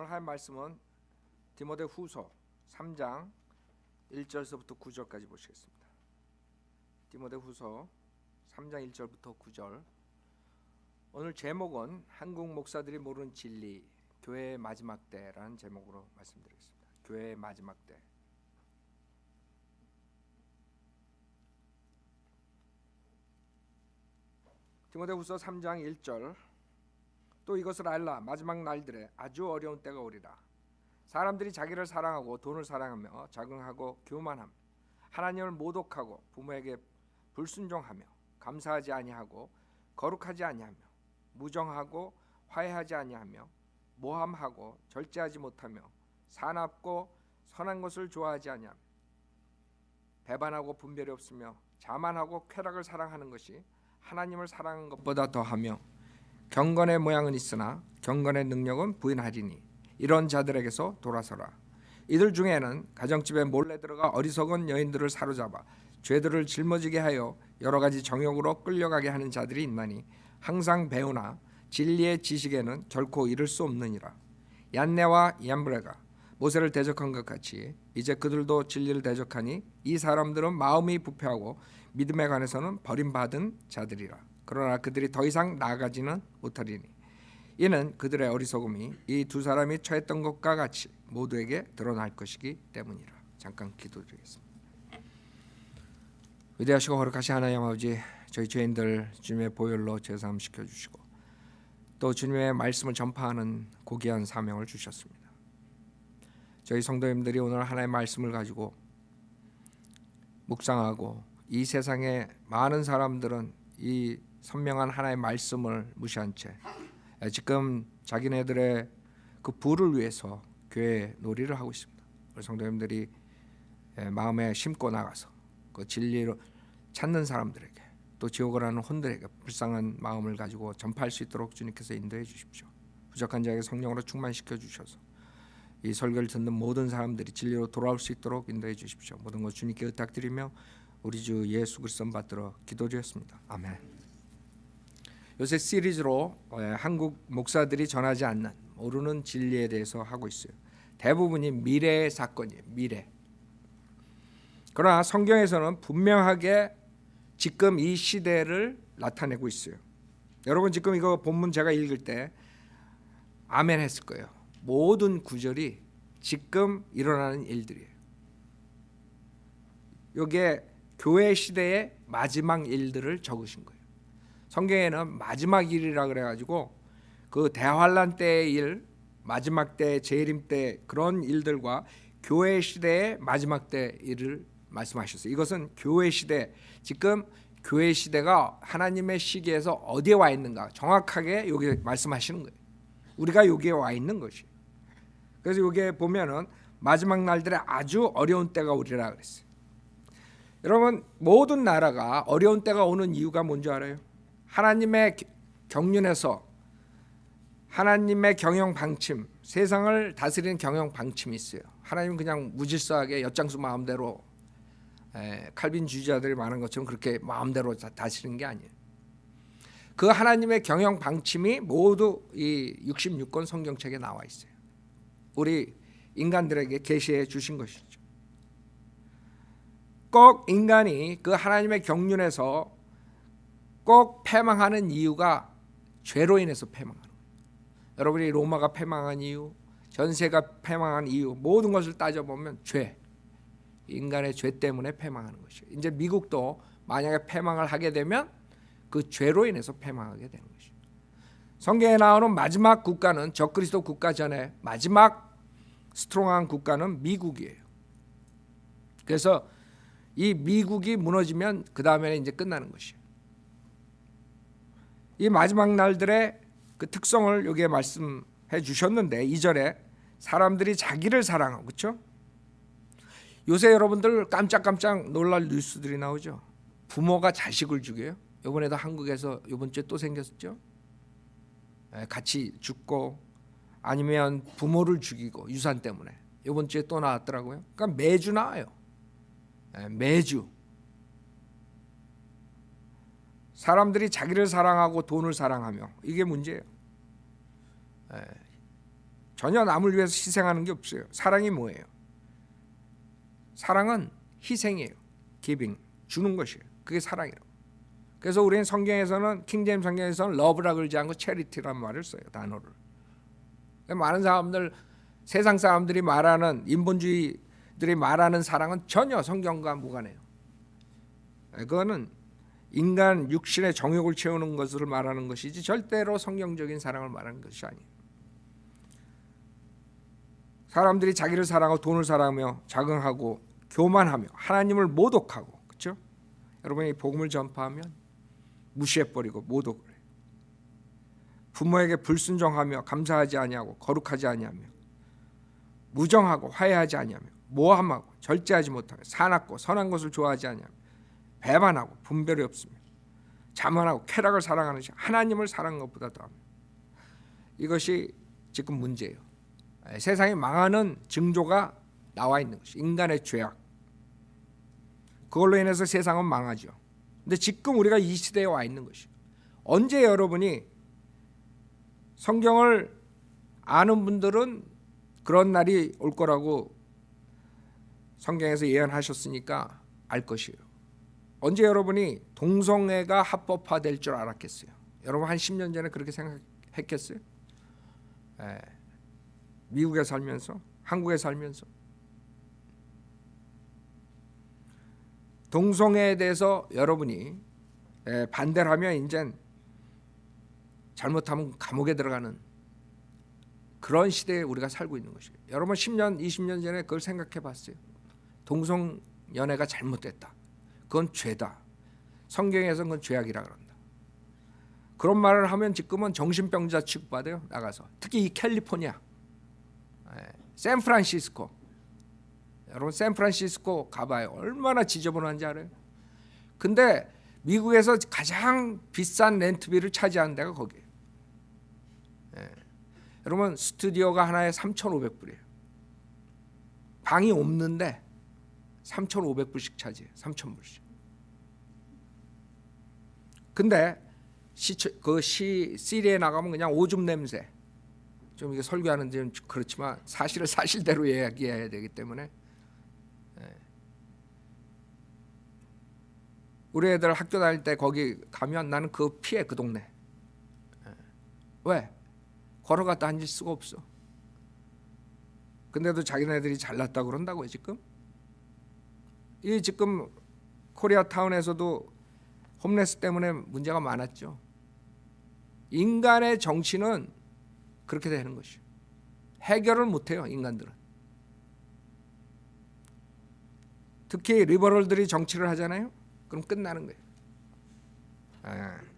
오늘 할 말씀은 디모데 후서 3장 1절서부터 9절까지 보시겠습니다. 디모데 후서 3장 1절부터 9절. 오늘 제목은 한국 목사들이 모르는 진리, 교회의 마지막 때라는 제목으로 말씀드리겠습니다. 교회의 마지막 때. 디모데 후서 3장 1절. 또 이것을 알라, 마지막 날들에 아주 어려운 때가 오리라. 사람들이 자기를 사랑하고 돈을 사랑하며 자긍하고 교만함, 하나님을 모독하고 부모에게 불순종하며 감사하지 아니하고 거룩하지 아니하며 무정하고 화해하지 아니하며 모함하고 절제하지 못하며 사납고 선한 것을 좋아하지 아니하며 배반하고 분별이 없으며 자만하고 쾌락을 사랑하는 것이 하나님을 사랑하는 것보다 더하며 경건의 모양은 있으나 경건의 능력은 부인하리니 이런 자들에게서 돌아서라. 이들 중에는 가정집에 몰래 들어가 어리석은 여인들을 사로잡아 죄들을 짊어지게 하여 여러 가지 정욕으로 끌려가게 하는 자들이 있나니 항상 배우나 진리의 지식에는 결코 이를 수 없느니라. 얀네와 얀브레가 모세를 대적한 것 같이 이제 그들도 진리를 대적하니 이 사람들은 마음이 부패하고 믿음에 관해서는 버림받은 자들이라. 그러나 그들이 더 이상 나아가지는 못하리니 이는 그들의 어리석음이 이 두 사람이 처했던 것과 같이 모두에게 드러날 것이기 때문이라. 잠깐 기도드리겠습니다. 위대하시고 거룩하신 하나님 아버지, 저희 죄인들 주님의 보혈로 제사함 시켜주시고 또 주님의 말씀을 전파하는 고귀한 사명을 주셨습니다. 저희 성도님들이 오늘 하나님의 말씀을 가지고 묵상하고 이 세상의 많은 사람들은 이 선명한 하나님의 말씀을 무시한 채 지금 자기네들의 그 부를 위해서 교회 놀이를 하고 있습니다. 우리 성도님들이 마음에 심고 나가서 그 진리를 찾는 사람들에게 또 지옥을 하는 혼들에게 불쌍한 마음을 가지고 전파할 수 있도록 주님께서 인도해 주십시오. 부족한 자에게 성령으로 충만시켜 주셔서 이 설교를 듣는 모든 사람들이 진리로 돌아올 수 있도록 인도해 주십시오. 모든 것 주님께 의탁드리며 우리 주 예수 그리스도 받들어 기도드렸습니다. 아멘. 요새 시리즈로 한국 목사들이 전하지 않는 모르는 진리에 대해서 하고 있어요. 대부분이 미래의 사건이에요. 미래. 그러나 성경에서는 분명하게 지금 이 시대를 나타내고 있어요. 여러분 지금 이거 본문 제가 읽을 때 아멘 했을 거예요. 모든 구절이 지금 일어나는 일들이에요. 이게 교회 시대의 마지막 일들을 적으신 거예요. 성경에는 마지막 일이라 그래가지고 그 대환란 때의 일, 마지막 때, 재림 때 그런 일들과 교회 시대의 마지막 때 일을 말씀하셨어요. 이것은 교회 시대, 지금 교회 시대가 하나님의 시기에서 어디에 와 있는가 정확하게 여기 말씀하시는 거예요. 우리가 여기에 와 있는 것이에요. 그래서 여기에 보면은 마지막 날들에 아주 어려운 때가 오리라 그랬어요. 여러분 모든 나라가 어려운 때가 오는 이유가 뭔지 알아요? 하나님의 경륜에서 하나님의 경영 방침, 세상을 다스리는 경영 방침이 있어요. 하나님은 그냥 무질서하게 엿장수 마음대로 칼빈주의자들이 말하는 것처럼 그렇게 마음대로 다스리는 게 아니에요. 그 하나님의 경영 방침이 모두 이 66권 성경책에 나와 있어요. 우리 인간들에게 계시해 주신 것이죠. 꼭 인간이 그 하나님의 경륜에서 꼭 패망하는 이유가 죄로 인해서 패망하는 거예요. 여러분이 로마가 패망한 이유, 전세가 패망한 이유, 모든 것을 따져보면 죄, 인간의 죄 때문에 패망하는 것이에요. 이제 미국도 만약에 패망을 하게 되면 그 죄로 인해서 패망하게 되는 것이에요. 성경에 나오는 마지막 국가는 적그리스도 국가 전에 마지막 스트롱한 국가는 미국이에요. 그래서 이 미국이 무너지면 그 다음에는 이제 끝나는 것이에요. 이 마지막 날들의 그 특성을 여기에 말씀해 주셨는데 2절에 사람들이 자기를 사랑하고, 그렇죠? 요새 여러분들 깜짝깜짝 놀랄 뉴스들이 나오죠. 부모가 자식을 죽여요. 이번에도 한국에서 이번 주에 또 생겼죠. 같이 죽고 아니면 부모를 죽이고 유산 때문에 이번 주에 또 나왔더라고요. 그러니까 매주 나와요. 매주. 사람들이 자기를 사랑하고 돈을 사랑하며 이게 문제예요. 전혀 남을 위해서 희생하는 게 없어요. 사랑이 뭐예요? 사랑은 희생이에요. giving, 주는 것이에요. 그게 사랑이라고. 그래서 우리는 성경에서는 킹제임스 성경에서는 러브라 그러지 않고 체리티라는 말을 써요. 단어를. 많은 사람들, 세상 사람들이 말하는, 인본주의들이 말하는 사랑은 전혀 성경과 무관해요. 그거는 인간 육신의 정욕을 채우는 것을 말하는 것이지 절대로 성경적인 사랑을 말하는 것이 아니에요. 사람들이 자기를 사랑하고 돈을 사랑하며 자긍하고 교만하며 하나님을 모독하고, 그렇죠? 여러분이 복음을 전파하면 무시해버리고 모독을 해요. 부모에게 불순종하며 감사하지 아니하고 거룩하지 아니하며 무정하고 화해하지 아니하며 모함하고 절제하지 못하며 사납고 선한 것을 좋아하지 아니하며 배반하고 분별이 없으며 자만하고 쾌락을 사랑하는 시 하나님을 사랑하는 것보다 더하며. 이것이 지금 문제예요. 세상이 망하는 징조가 나와 있는 것이 인간의 죄악. 그걸로 인해서 세상은 망하죠. 근데 지금 우리가 이 시대에 와 있는 것이, 언제 여러분이 성경을 아는 분들은 그런 날이 올 거라고 성경에서 예언하셨으니까 알 것이에요. 언제 여러분이 동성애가 합법화될 줄 알았겠어요? 여러분 한 10년 전에 그렇게 생각했겠어요? 미국에 살면서, 한국에 살면서 동성애에 대해서 여러분이 반대를 하면 이제 잘못하면 감옥에 들어가는 그런 시대에 우리가 살고 있는 것이에요. 여러분 10년, 20년 전에 그걸 생각해 봤어요? 동성연애가 잘못됐다. 그건 죄다. 성경에서는 그건 죄악이라 그런다. 그런 말을 하면 지금은 정신병자 취급받아요. 나가서. 특히 이 캘리포니아, 샌프란시스코. 여러분 샌프란시스코 가봐요. 얼마나 지저분한지 알아요? 근데 미국에서 가장 비싼 렌트비를 차지하는 데가 거기예요. 여러분 스튜디오가 하나에 3,500불이에요. 방이 없는데 3,500불씩 차지해요. 3,000불씩. 근데 시리에 나가면 그냥 오줌 냄새. 좀 이게 설교하는 데는 그렇지만 사실을 사실대로 이야기해야 되기 때문에 우리 애들 학교 다닐 때 거기 가면 나는 그 피해, 그 동네. 왜? 걸어갔다 앉을 수가 없어. 근데도 자기네들이 잘났다고 그런다고요 지금. 이 지금 코리아타운에서도 홈레스 때문에 문제가 많았죠. 인간의 정치는 그렇게 되는 것이에요. 해결을 못해요 인간들은. 특히 리버럴들이 정치를 하잖아요. 그럼 끝나는 거예요.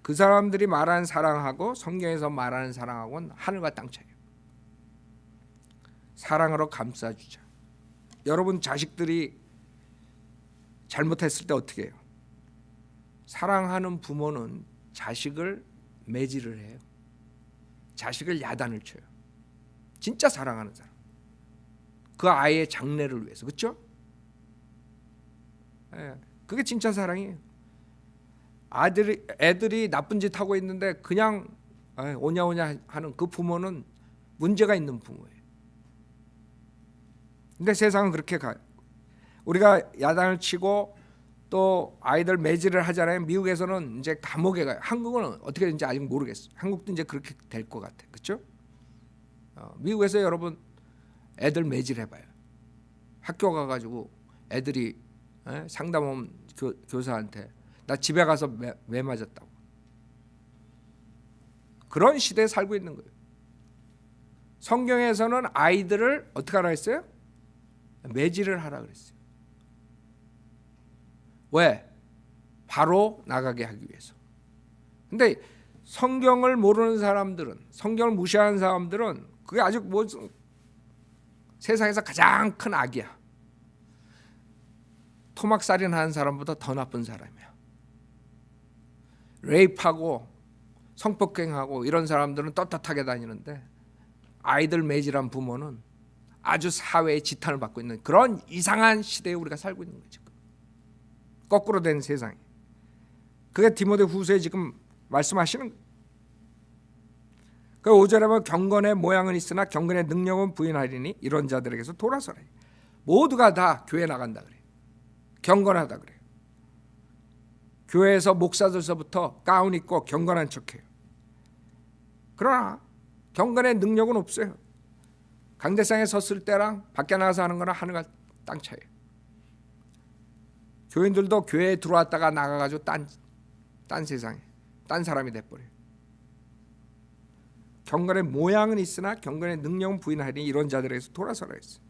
그 사람들이 말하는 사랑하고 성경에서 말하는 사랑하고는 하늘과 땅 차이예요. 사랑으로 감싸주자. 여러분 자식들이 잘못했을 때 어떻게 해요? 사랑하는 부모는 자식을 매질을 해요. 자식을 야단을 쳐요. 진짜 사랑하는 사람. 그 아이의 장래를 위해서. 그렇죠? 그게 진짜 사랑이에요. 애들이 나쁜 짓 하고 있는데 그냥 오냐오냐 하는 그 부모는 문제가 있는 부모예요. 근데 세상은 그렇게 가요. 우리가 야단을 치고 또 아이들 매질을 하잖아요. 미국에서는 이제 감옥에 가요. 한국은 어떻게 되는지 아직 모르겠어요. 한국도 이제 그렇게 될 것 같아요. 그렇죠? 미국에서 여러분 애들 매질해봐요. 학교 가가지고 애들이 상담원 교사한테 나 집에 가서 매 맞았다고. 그런 시대에 살고 있는 거예요. 성경에서는 아이들을 어떻게 하라 했어요? 매질을 하라 그랬어요. 왜? 바로 나가게 하기 위해서. 근데 성경을 모르는 사람들은, 성경을 무시하는 사람들은 그게 아주 세상에서 가장 큰 악이야. 토막살인하는 사람보다 더 나쁜 사람이야. 레이프하고 성폭행하고 이런 사람들은 떳떳하게 다니는데 아이들 매질한 부모는 아주 사회의 지탄을 받고 있는 그런 이상한 시대에 우리가 살고 있는 거죠. 거꾸로 된 세상이. 그게 디모데 후서에 지금 말씀하시는 거예요. 그 5절에 보면 경건의 모양은 있으나 경건의 능력은 부인하리니 이런 자들에게서 돌아서라. 모두가 다 교회 나간다 그래. 경건하다 그래. 교회에서 목사들서부터 가운 입고 경건한 척해요. 그러나 경건의 능력은 없어요. 강대상에 섰을 때랑 밖에 나가서 하는 거랑 하늘과 땅 차이에요. 교인들도 교회에 들어왔다가 나가가지고 딴 세상에 딴 사람이 돼버려요. 경건의 모양은 있으나 경건의 능력은 부인하리니 이런 자들에게서 돌아서라 했어요.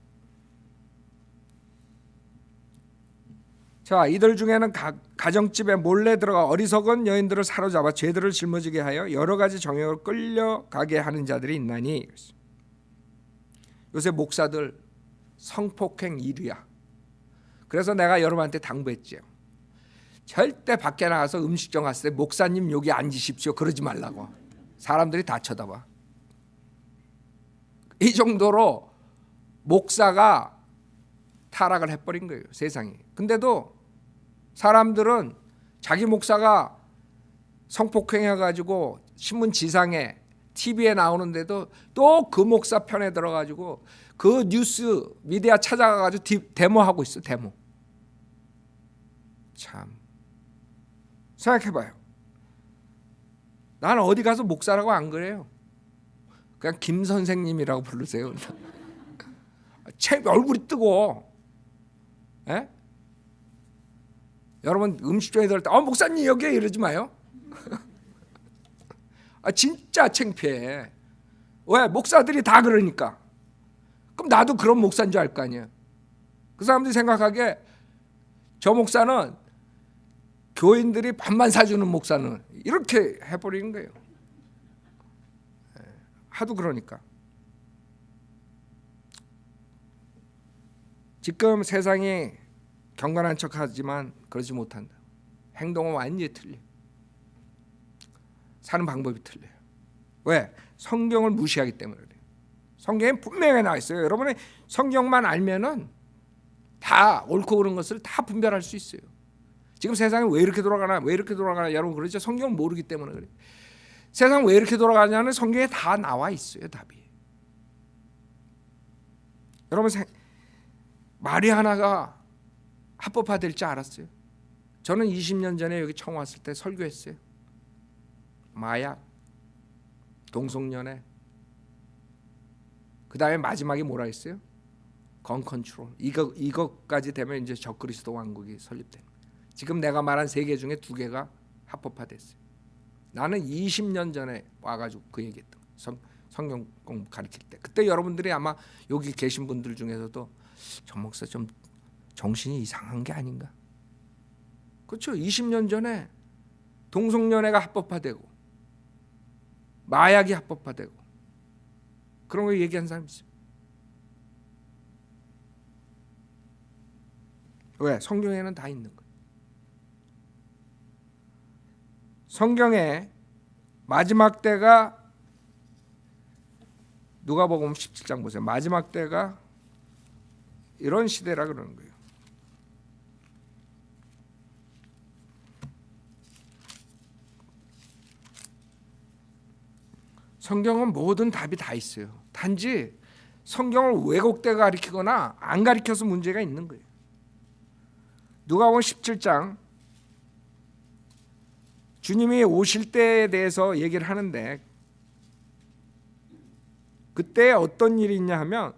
자, 이들 중에는 가정집에 몰래 들어가 어리석은 여인들을 사로잡아 죄들을 짊어지게 하여 여러 가지 정욕을 끌려가게 하는 자들이 있나니. 요새 목사들 성폭행 1위야. 그래서 내가 여러분한테 당부했지요. 절대 밖에 나가서 음식점 갔을 때 목사님 여기 앉으십시오 그러지 말라고. 사람들이 다 쳐다봐. 이 정도로 목사가 타락을 해버린 거예요, 세상이. 근데도 사람들은 자기 목사가 성폭행해가지고 신문 지상에 TV에 나오는데도 또 그 목사 편에 들어가지고 그 뉴스 미디어 찾아가가지고 데모하고 있어. 데모. 참 생각해봐요. 나는 어디 가서 목사라고 안 그래요. 그냥 김 선생님이라고 부르세요. 책 얼굴이 뜨고. 에? 여러분 음식점에 들어갈 때 목사님 여기에 이러지 마요. 진짜 창피해. 왜? 목사들이 다 그러니까. 그럼 나도 그런 목사인 줄 알 거 아니에요. 그 사람들이 생각하기에 저 목사는 교인들이 밥만 사주는 목사는 이렇게 해버리는 거예요. 하도 그러니까. 지금 세상이 경건한 척하지만 그러지 못한다. 행동은 완전히 틀려. 사는 방법이 틀려요. 왜? 성경을 무시하기 때문에 그래요. 성경에 분명히 나와 있어요. 여러분이 성경만 알면은 다 옳고 그른 것을 다 분별할 수 있어요. 지금 세상이 왜 이렇게 돌아가나, 왜 이렇게 돌아가나, 여러분 그러죠. 성경을 모르기 때문에 그래요. 세상 왜 이렇게 돌아가냐는 성경에 다 나와 있어요. 답이. 여러분 마리아나가 합법화 될 줄 알았어요? 저는 20년 전에 여기 처음 왔을 때 설교했어요. 마약, 동성연애, 그 다음에 마지막에 뭐라 했어요? 건 컨트롤. 이것까지 되면 이제 적그리스도 왕국이 설립돼요. 지금 내가 말한 3개 중에 2개가 합법화됐어요. 나는 20년 전에 와가지고 그 얘기했던 성경 공부 가르칠 때. 그때 여러분들이 아마 여기 계신 분들 중에서도 정 목사 좀 정신이 이상한 게 아닌가? 그렇죠. 20년 전에 동성연애가 합법화되고 마약이 합법화되고 그런 거 얘기한 사람 있어요. 왜? 성경에는 다 있는 거예요. 성경에 마지막 때가 누가복음 17장 보세요. 마지막 때가 이런 시대라 그러는 거예요. 성경은 모든 답이 다 있어요. 단지 성경을 왜곡되게 가르치거나 안 가르쳐서 문제가 있는 거예요. 누가복음 17장 주님이 오실 때에 대해서 얘기를 하는데 그때 어떤 일이 있냐 하면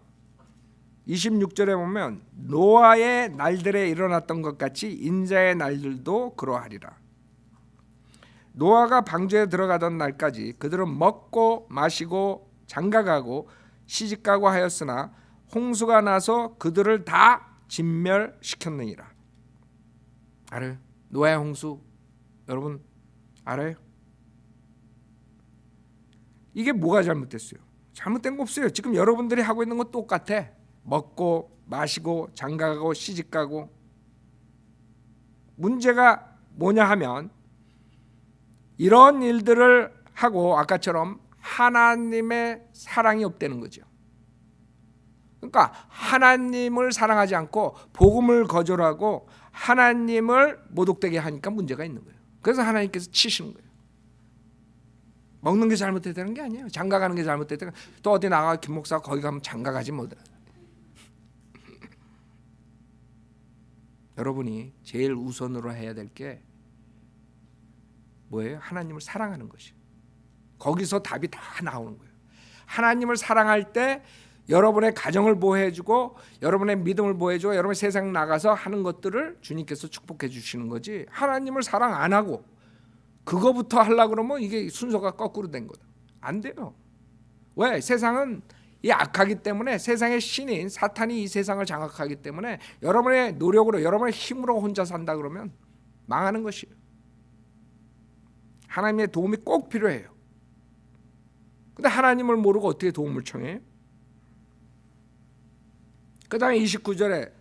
26절에 보면 노아의 날들에 일어났던 것 같이 인자의 날들도 그러하리라. 노아가 방주에 들어가던 날까지 그들은 먹고 마시고 장가가고 시집가고 하였으나 홍수가 나서 그들을 다 진멸시켰느니라. 알아요? 노아의 홍수 여러분 알아요? 이게 뭐가 잘못됐어요? 잘못된 거 없어요. 지금 여러분들이 하고 있는 건 똑같아. 먹고 마시고 장가가고 시집가고. 문제가 뭐냐 하면 이런 일들을 하고 아까처럼 하나님의 사랑이 없다는 거죠. 그러니까 하나님을 사랑하지 않고 복음을 거절하고 하나님을 모독되게 하니까 문제가 있는 거예요. 그래서 하나님께서 치시는 거예요. 먹는 게 잘못됐다는 게 아니에요. 장가 가는 게 잘못됐다. 또 어디 나가 김 목사 거기 가면 장가 가지 뭐. 여러분이 제일 우선으로 해야 될 게 뭐예요? 하나님을 사랑하는 것이에요. 거기서 답이 다 나오는 거예요. 하나님을 사랑할 때 여러분의 가정을 보호해주고 여러분의 믿음을 보호해주고 여러분 세상 나가서 하는 것들을 주님께서 축복해 주시는 거지, 하나님을 사랑 안 하고 그거부터 하려고 그러면 이게 순서가 거꾸로 된 거다. 안 돼요. 왜? 세상은 이 악하기 때문에, 세상의 신인 사탄이 이 세상을 장악하기 때문에 여러분의 노력으로 여러분의 힘으로 혼자 산다 그러면 망하는 것이에요. 하나님의 도움이 꼭 필요해요. 근데 하나님을 모르고 어떻게 도움을 청해요? 그 다음에 29절에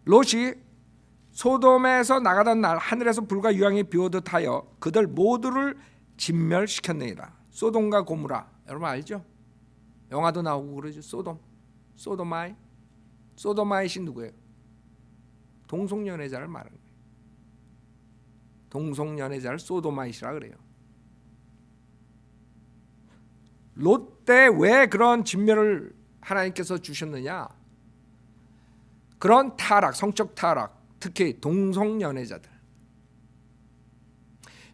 롯이 소돔에서 나가던 날 하늘에서 불과 유황이 비오듯 하여 그들 모두를 진멸시켰느니라. 소돔과 고무라 여러분 알죠? 영화도 나오고 그러죠. 소도마잇이 누구예요? 동성연애자를 말하는 거예요. 동성연애자를 소도마잇이라 그래요. 롯 때 왜 그런 진멸을 하나님께서 주셨느냐? 그런 타락, 성적 타락, 특히 동성연애자들.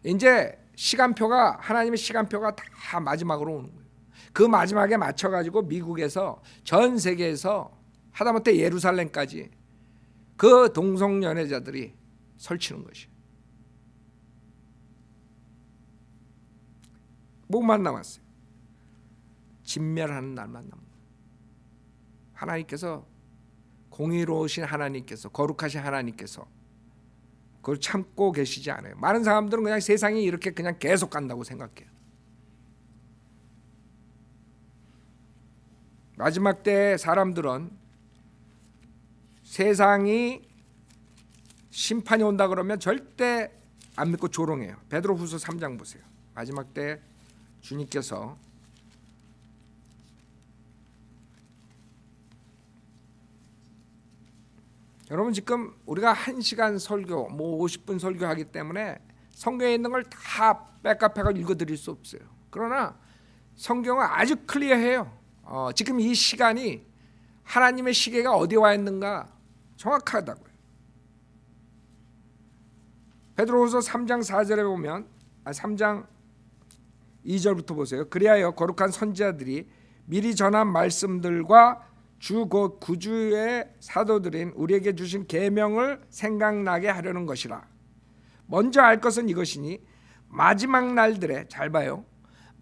이제 시간표가, 하나님의 시간표가 다 마지막으로 오는 거예요. 그 마지막에 맞춰가지고 미국에서 전 세계에서 하다못해 예루살렘까지 그 동성연애자들이 설치는 것이에요. 뭐만 남았어요? 진멸하는 날만 남은 거예요. 하나님께서, 공의로우신 하나님께서, 거룩하신 하나님께서 그걸 참고 계시지 않아요. 많은 사람들은 그냥 세상이 이렇게 그냥 계속 간다고 생각해요. 마지막 때 사람들은 세상이 심판이 온다 그러면 절대 안 믿고 조롱해요. 베드로후서 3장 보세요. 마지막 때 주님께서 여러분 지금 우리가 1시간 설교, 뭐 50분 설교하기 때문에 성경에 있는 걸 다 백업해서 읽어드릴 수 없어요. 그러나 성경은 아주 클리어해요. 지금 이 시간이 하나님의 시계가 어디 와 있는가 정확하다고요. 베드로후서 3장 4절에 보면 3장 2절부터 보세요. 그리하여 거룩한 선지자들이 미리 전한 말씀들과 주 곧 구주의 사도들인 우리에게 주신 계명을 생각나게 하려는 것이라. 먼저 알 것은 이것이니 마지막 날들에, 잘 봐요,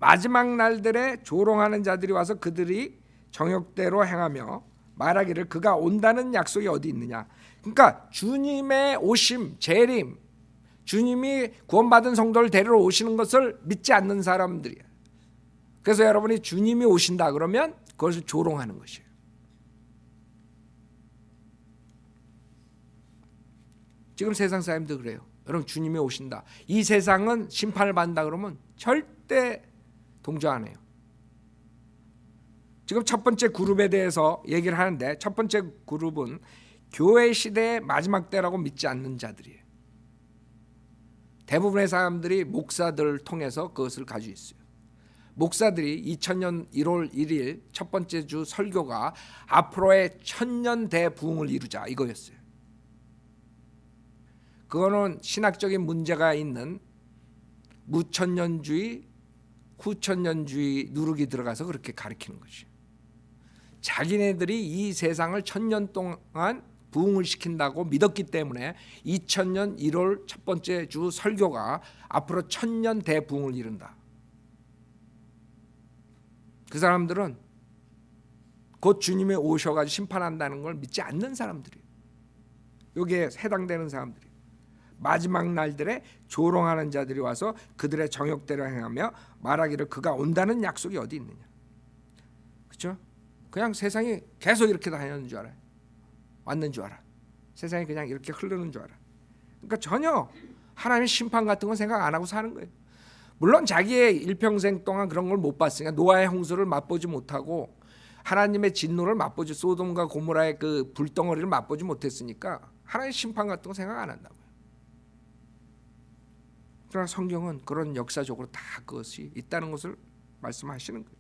마지막 날들에 조롱하는 자들이 와서 그들이 정욕대로 행하며 말하기를 그가 온다는 약속이 어디 있느냐. 그러니까 주님의 오심, 재림, 주님이 구원받은 성도를 데리러 오시는 것을 믿지 않는 사람들이에요. 그래서 여러분이 주님이 오신다 그러면 그것을 조롱하는 것이에요. 지금 세상 사람도 그래요. 여러분 주님이 오신다, 이 세상은 심판을 받는다 그러면 절대 동조 안 해요. 지금 첫 번째 그룹에 대해서 얘기를 하는데, 첫 번째 그룹은 교회 시대의 마지막 때라고 믿지 않는 자들이에요. 대부분의 사람들이 목사들을 통해서 그것을 가지고 있어요. 목사들이 2000년 1월 1일 첫 번째 주 설교가 앞으로의 천년 대부흥을 이루자 이거였어요. 그거는 신학적인 문제가 있는 무천년주의, 후천년주의 누룩이 들어가서 그렇게 가르치는 것이에요. 자기네들이 이 세상을 1000년 동안 부흥을 시킨다고 믿었기 때문에 2000년 1월 첫 번째 주 설교가 앞으로 1000년 대부흥을 이룬다. 그 사람들은 곧 주님이 오셔가지고 심판한다는 걸 믿지 않는 사람들이에요. 여기에 해당되는 사람들이 마지막 날들에 조롱하는 자들이 와서 그들의 정욕대로 행하며 말하기를 그가 온다는 약속이 어디 있느냐. 그렇죠? 그냥 세상이 계속 이렇게 다니는 줄 알아요. 왔는 줄 알아. 세상이 그냥 이렇게 흐르는 줄 알아. 그러니까 전혀 하나님의 심판 같은 건 생각 안 하고 사는 거예요. 물론 자기의 일평생 동안 그런 걸 못 봤으니까, 노아의 홍수를 맛보지 못하고 하나님의 진노를 맛보지, 소돔과 고모라의 그 불덩어리를 맛보지 못했으니까 하나님의 심판 같은 거 생각 안 한다고요. 그러나 성경은 그런 역사적으로 다 그것이 있다는 것을 말씀하시는 거예요.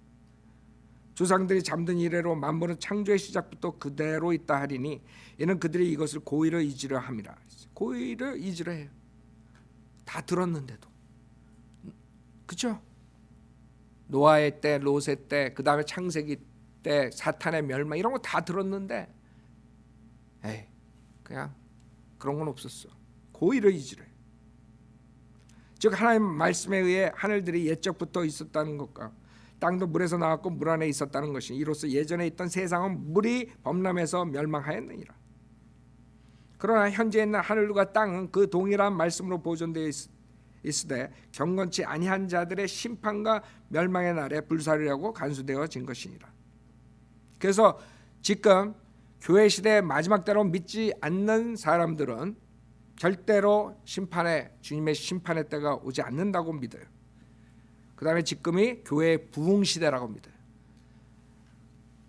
조상들이 잠든 이래로 만물은 창조의 시작부터 그대로 있다 하리니 이는 그들이 이것을 고의로 잊으려 함이라. 고의로 잊으려 해요. 다 들었는데도. 그렇죠? 노아의 때, 롯의 때, 그 다음에 창세기 때, 사탄의 멸망 이런 거 다 들었는데 에이 그냥 그런 건 없었어. 고의로 잊으려 해요. 즉 하나님 말씀에 의해 하늘들이 옛적부터 있었다는 것과 땅도 물에서 나왔고 물 안에 있었다는 것이 이로써 예전에 있던 세상은 물이 범람해서 멸망하였느니라. 그러나 현재 있는 하늘과 땅은 그 동일한 말씀으로 보존되어 있으되 경건치 아니한 자들의 심판과 멸망의 날에 불사르려고 간수되어진 것이니라. 그래서 지금 교회 시대의 마지막 때로 믿지 않는 사람들은 절대로 주님의 심판의 때가 오지 않는다고 믿어요. 그 다음에 지금이 교회의 부흥 시대라고 믿어요.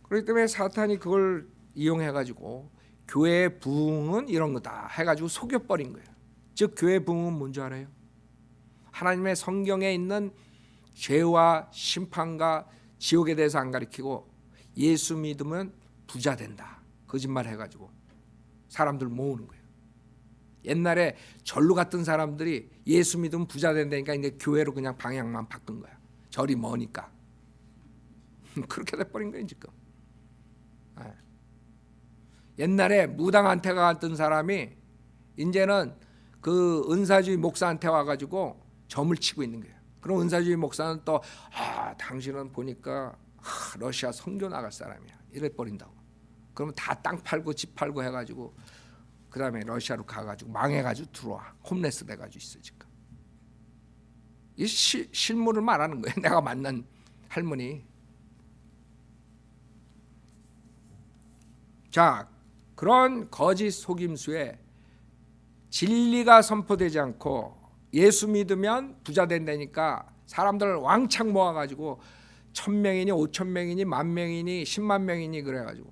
그렇기 때문에 사탄이 그걸 이용해가지고 교회의 부흥은 이런 거다 해가지고 속여버린 거예요. 즉 교회의 부흥은 뭔지 알아요? 하나님의 성경에 있는 죄와 심판과 지옥에 대해서 안 가르치고 예수 믿으면 부자 된다 거짓말 해가지고 사람들 모으는 거예요. 옛날에 절로 갔던 사람들이 예수 믿으면 부자 된다니까 이제 교회로 그냥 방향만 바꾼 거야. 절이 머니까. 그렇게 돼버린 거예요 지금. 옛날에 무당한테 갔던 사람이 이제는 그 은사주의 목사한테 와가지고 점을 치고 있는 거예요. 그럼 은사주의 목사는 또 당신은 보니까 러시아 선교 나갈 사람이야 이래 버린다고. 그러면 다 땅 팔고 집 팔고 해가지고 그 다음에 러시아로 가가지고 망해가지고 들어와. 홈레스 돼가지고 있어 지금. 이 실물을 말하는 거예요. 내가 만난 할머니. 자, 그런 거짓 속임수에 진리가 선포되지 않고 예수 믿으면 부자 된다니까 사람들을 왕창 모아가지고 1000명이니 5000명이니 10,000명이니 10만 명이니 그래가지고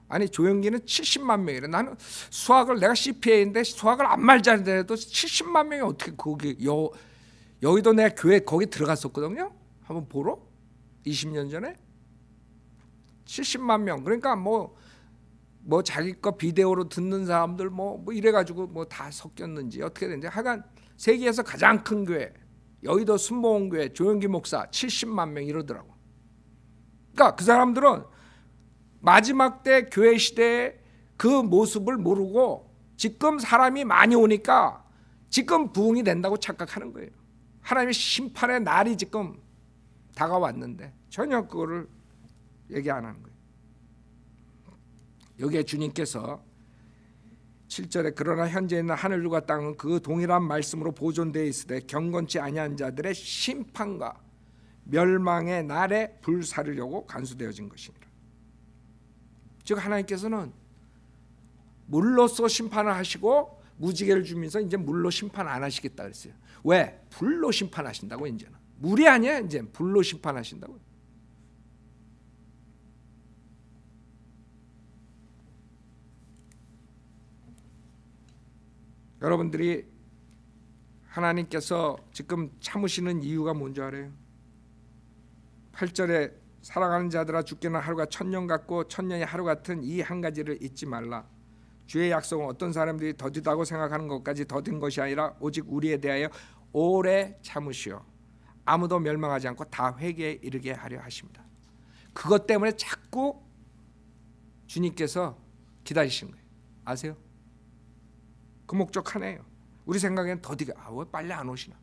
아니 조영기는 70만 명이래. 나는 수학을 내가 CPA인데 수학을 안 말자는데도 70만 명이 어떻게 거기 여의도 내가 교회 거기 들어갔었거든요. 한번 보러 20년 전에 70만 명. 그러니까 뭐 자기 거 비데오로 듣는 사람들 뭐 이래가지고 뭐 다 섞였는지 어떻게 됐는지 하여간 세계에서 가장 큰 교회 여의도 순복음교회 조영기 목사 70만 명 이러더라고. 그러니까 그 사람들은 마지막 때 교회 시대의 그 모습을 모르고 지금 사람이 많이 오니까 지금 부흥이 된다고 착각하는 거예요. 하나님의 심판의 날이 지금 다가왔는데 전혀 그거를 얘기 안 하는 거예요. 여기에 주님께서 7절에 그러나 현재 있는 하늘과 땅은 그 동일한 말씀으로 보존되어 있으되 경건치 아니한 자들의 심판과 멸망의 날에 불사르려고 간수되어진 것이니라. 즉 하나님께서는 물로써 심판을 하시고 무지개를 주면서 이제 물로 심판 안 하시겠다 그랬어요. 왜? 불로 심판하신다고. 이제는 물이 아니야. 이제 불로 심판하신다고. 여러분들이 하나님께서 지금 참으시는 이유가 뭔지 알아요? 8절에 사랑하는 자들아 죽기는 하루가 1000년 같고 1000년이 하루 같은 이 한 가지를 잊지 말라. 주의 약속은 어떤 사람들이 더디다고 생각하는 것까지 더딘 것이 아니라 오직 우리에 대하여 오래 참으시오 아무도 멸망하지 않고 다 회개에 이르게 하려 하십니다. 그것 때문에 자꾸 주님께서 기다리시는 거예요. 아세요? 그 목적 하나예요. 우리 생각엔 더디게 왜 빨리 안 오시나.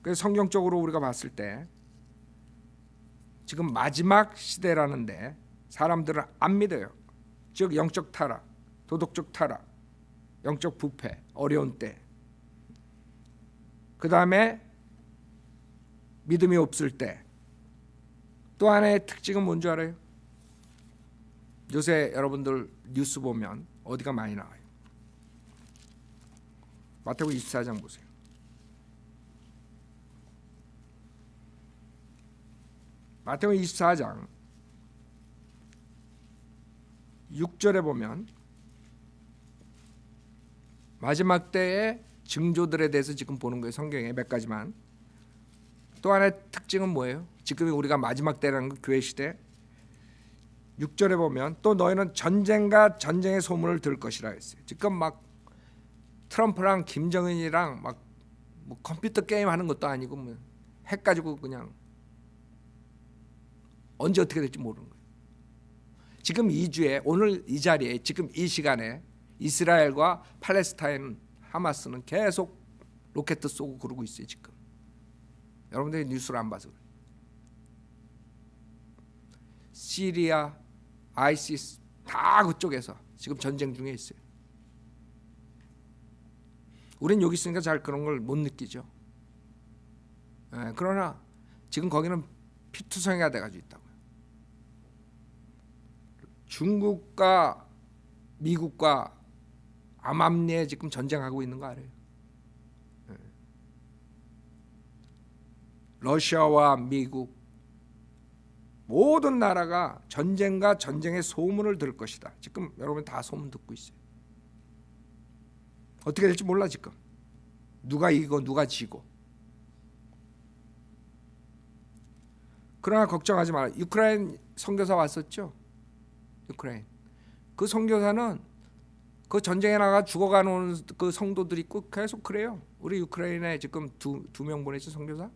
그래서 성경적으로 우리가 봤을 때 지금 마지막 시대라는데 사람들은 안 믿어요. 즉 영적 타락, 도덕적 타락, 영적 부패, 어려운 때. 그 다음에 믿음이 없을 때. 또 하나의 특징은 뭔지 알아요? 요새 여러분들 뉴스 보면 어디가 많이 나와요. 마태복음 24장 보세요. 마태복음 24장 6절에 보면 마지막 때의 징조들에 대해서 지금 보는 거예요. 성경에 몇 가지만. 또 하나의 특징은 뭐예요? 지금 우리가 마지막 때라는 거, 교회 시대. 6절에 보면 또 너희는 전쟁과 전쟁의 소문을 들을 것이라 했어요. 지금 막 트럼프랑 김정은이랑 막 뭐 컴퓨터 게임 하는 것도 아니고 뭐 핵 가지고 그냥 언제 어떻게 될지 모르는 거예요. 지금 이 주에 오늘 이 자리에 지금 이 시간에 이스라엘과 팔레스타인 하마스는 계속 로켓 쏘고 그러고 있어요. 지금 여러분들이 뉴스를 안 봐서 그래요. 시리아, 아이시스 다 그쪽에서 지금 전쟁 중에 있어요. 우린 여기 있으니까 잘 그런 걸 못 느끼죠. 그러나 지금 거기는 피투성이가 돼가지고 있다고요. 중국과 미국과 암암리에 지금 전쟁하고 있는 거 알아요? 러시아와 미국 모든 나라가 전쟁과 전쟁의 소문을 들을 것이다. 지금 여러분 다 소문 듣고 있어요. 어떻게 될지 몰라 지금. 누가 이기고 누가 지고. 그러나 걱정하지 마라. 우크라이나 선교사 왔었죠. 우크라이나. 그 선교사는 그 전쟁에 나가 죽어가는 그 성도들 있고 계속 그래요. 우리 우크라이나에 지금 두 명 보냈죠, 선교사.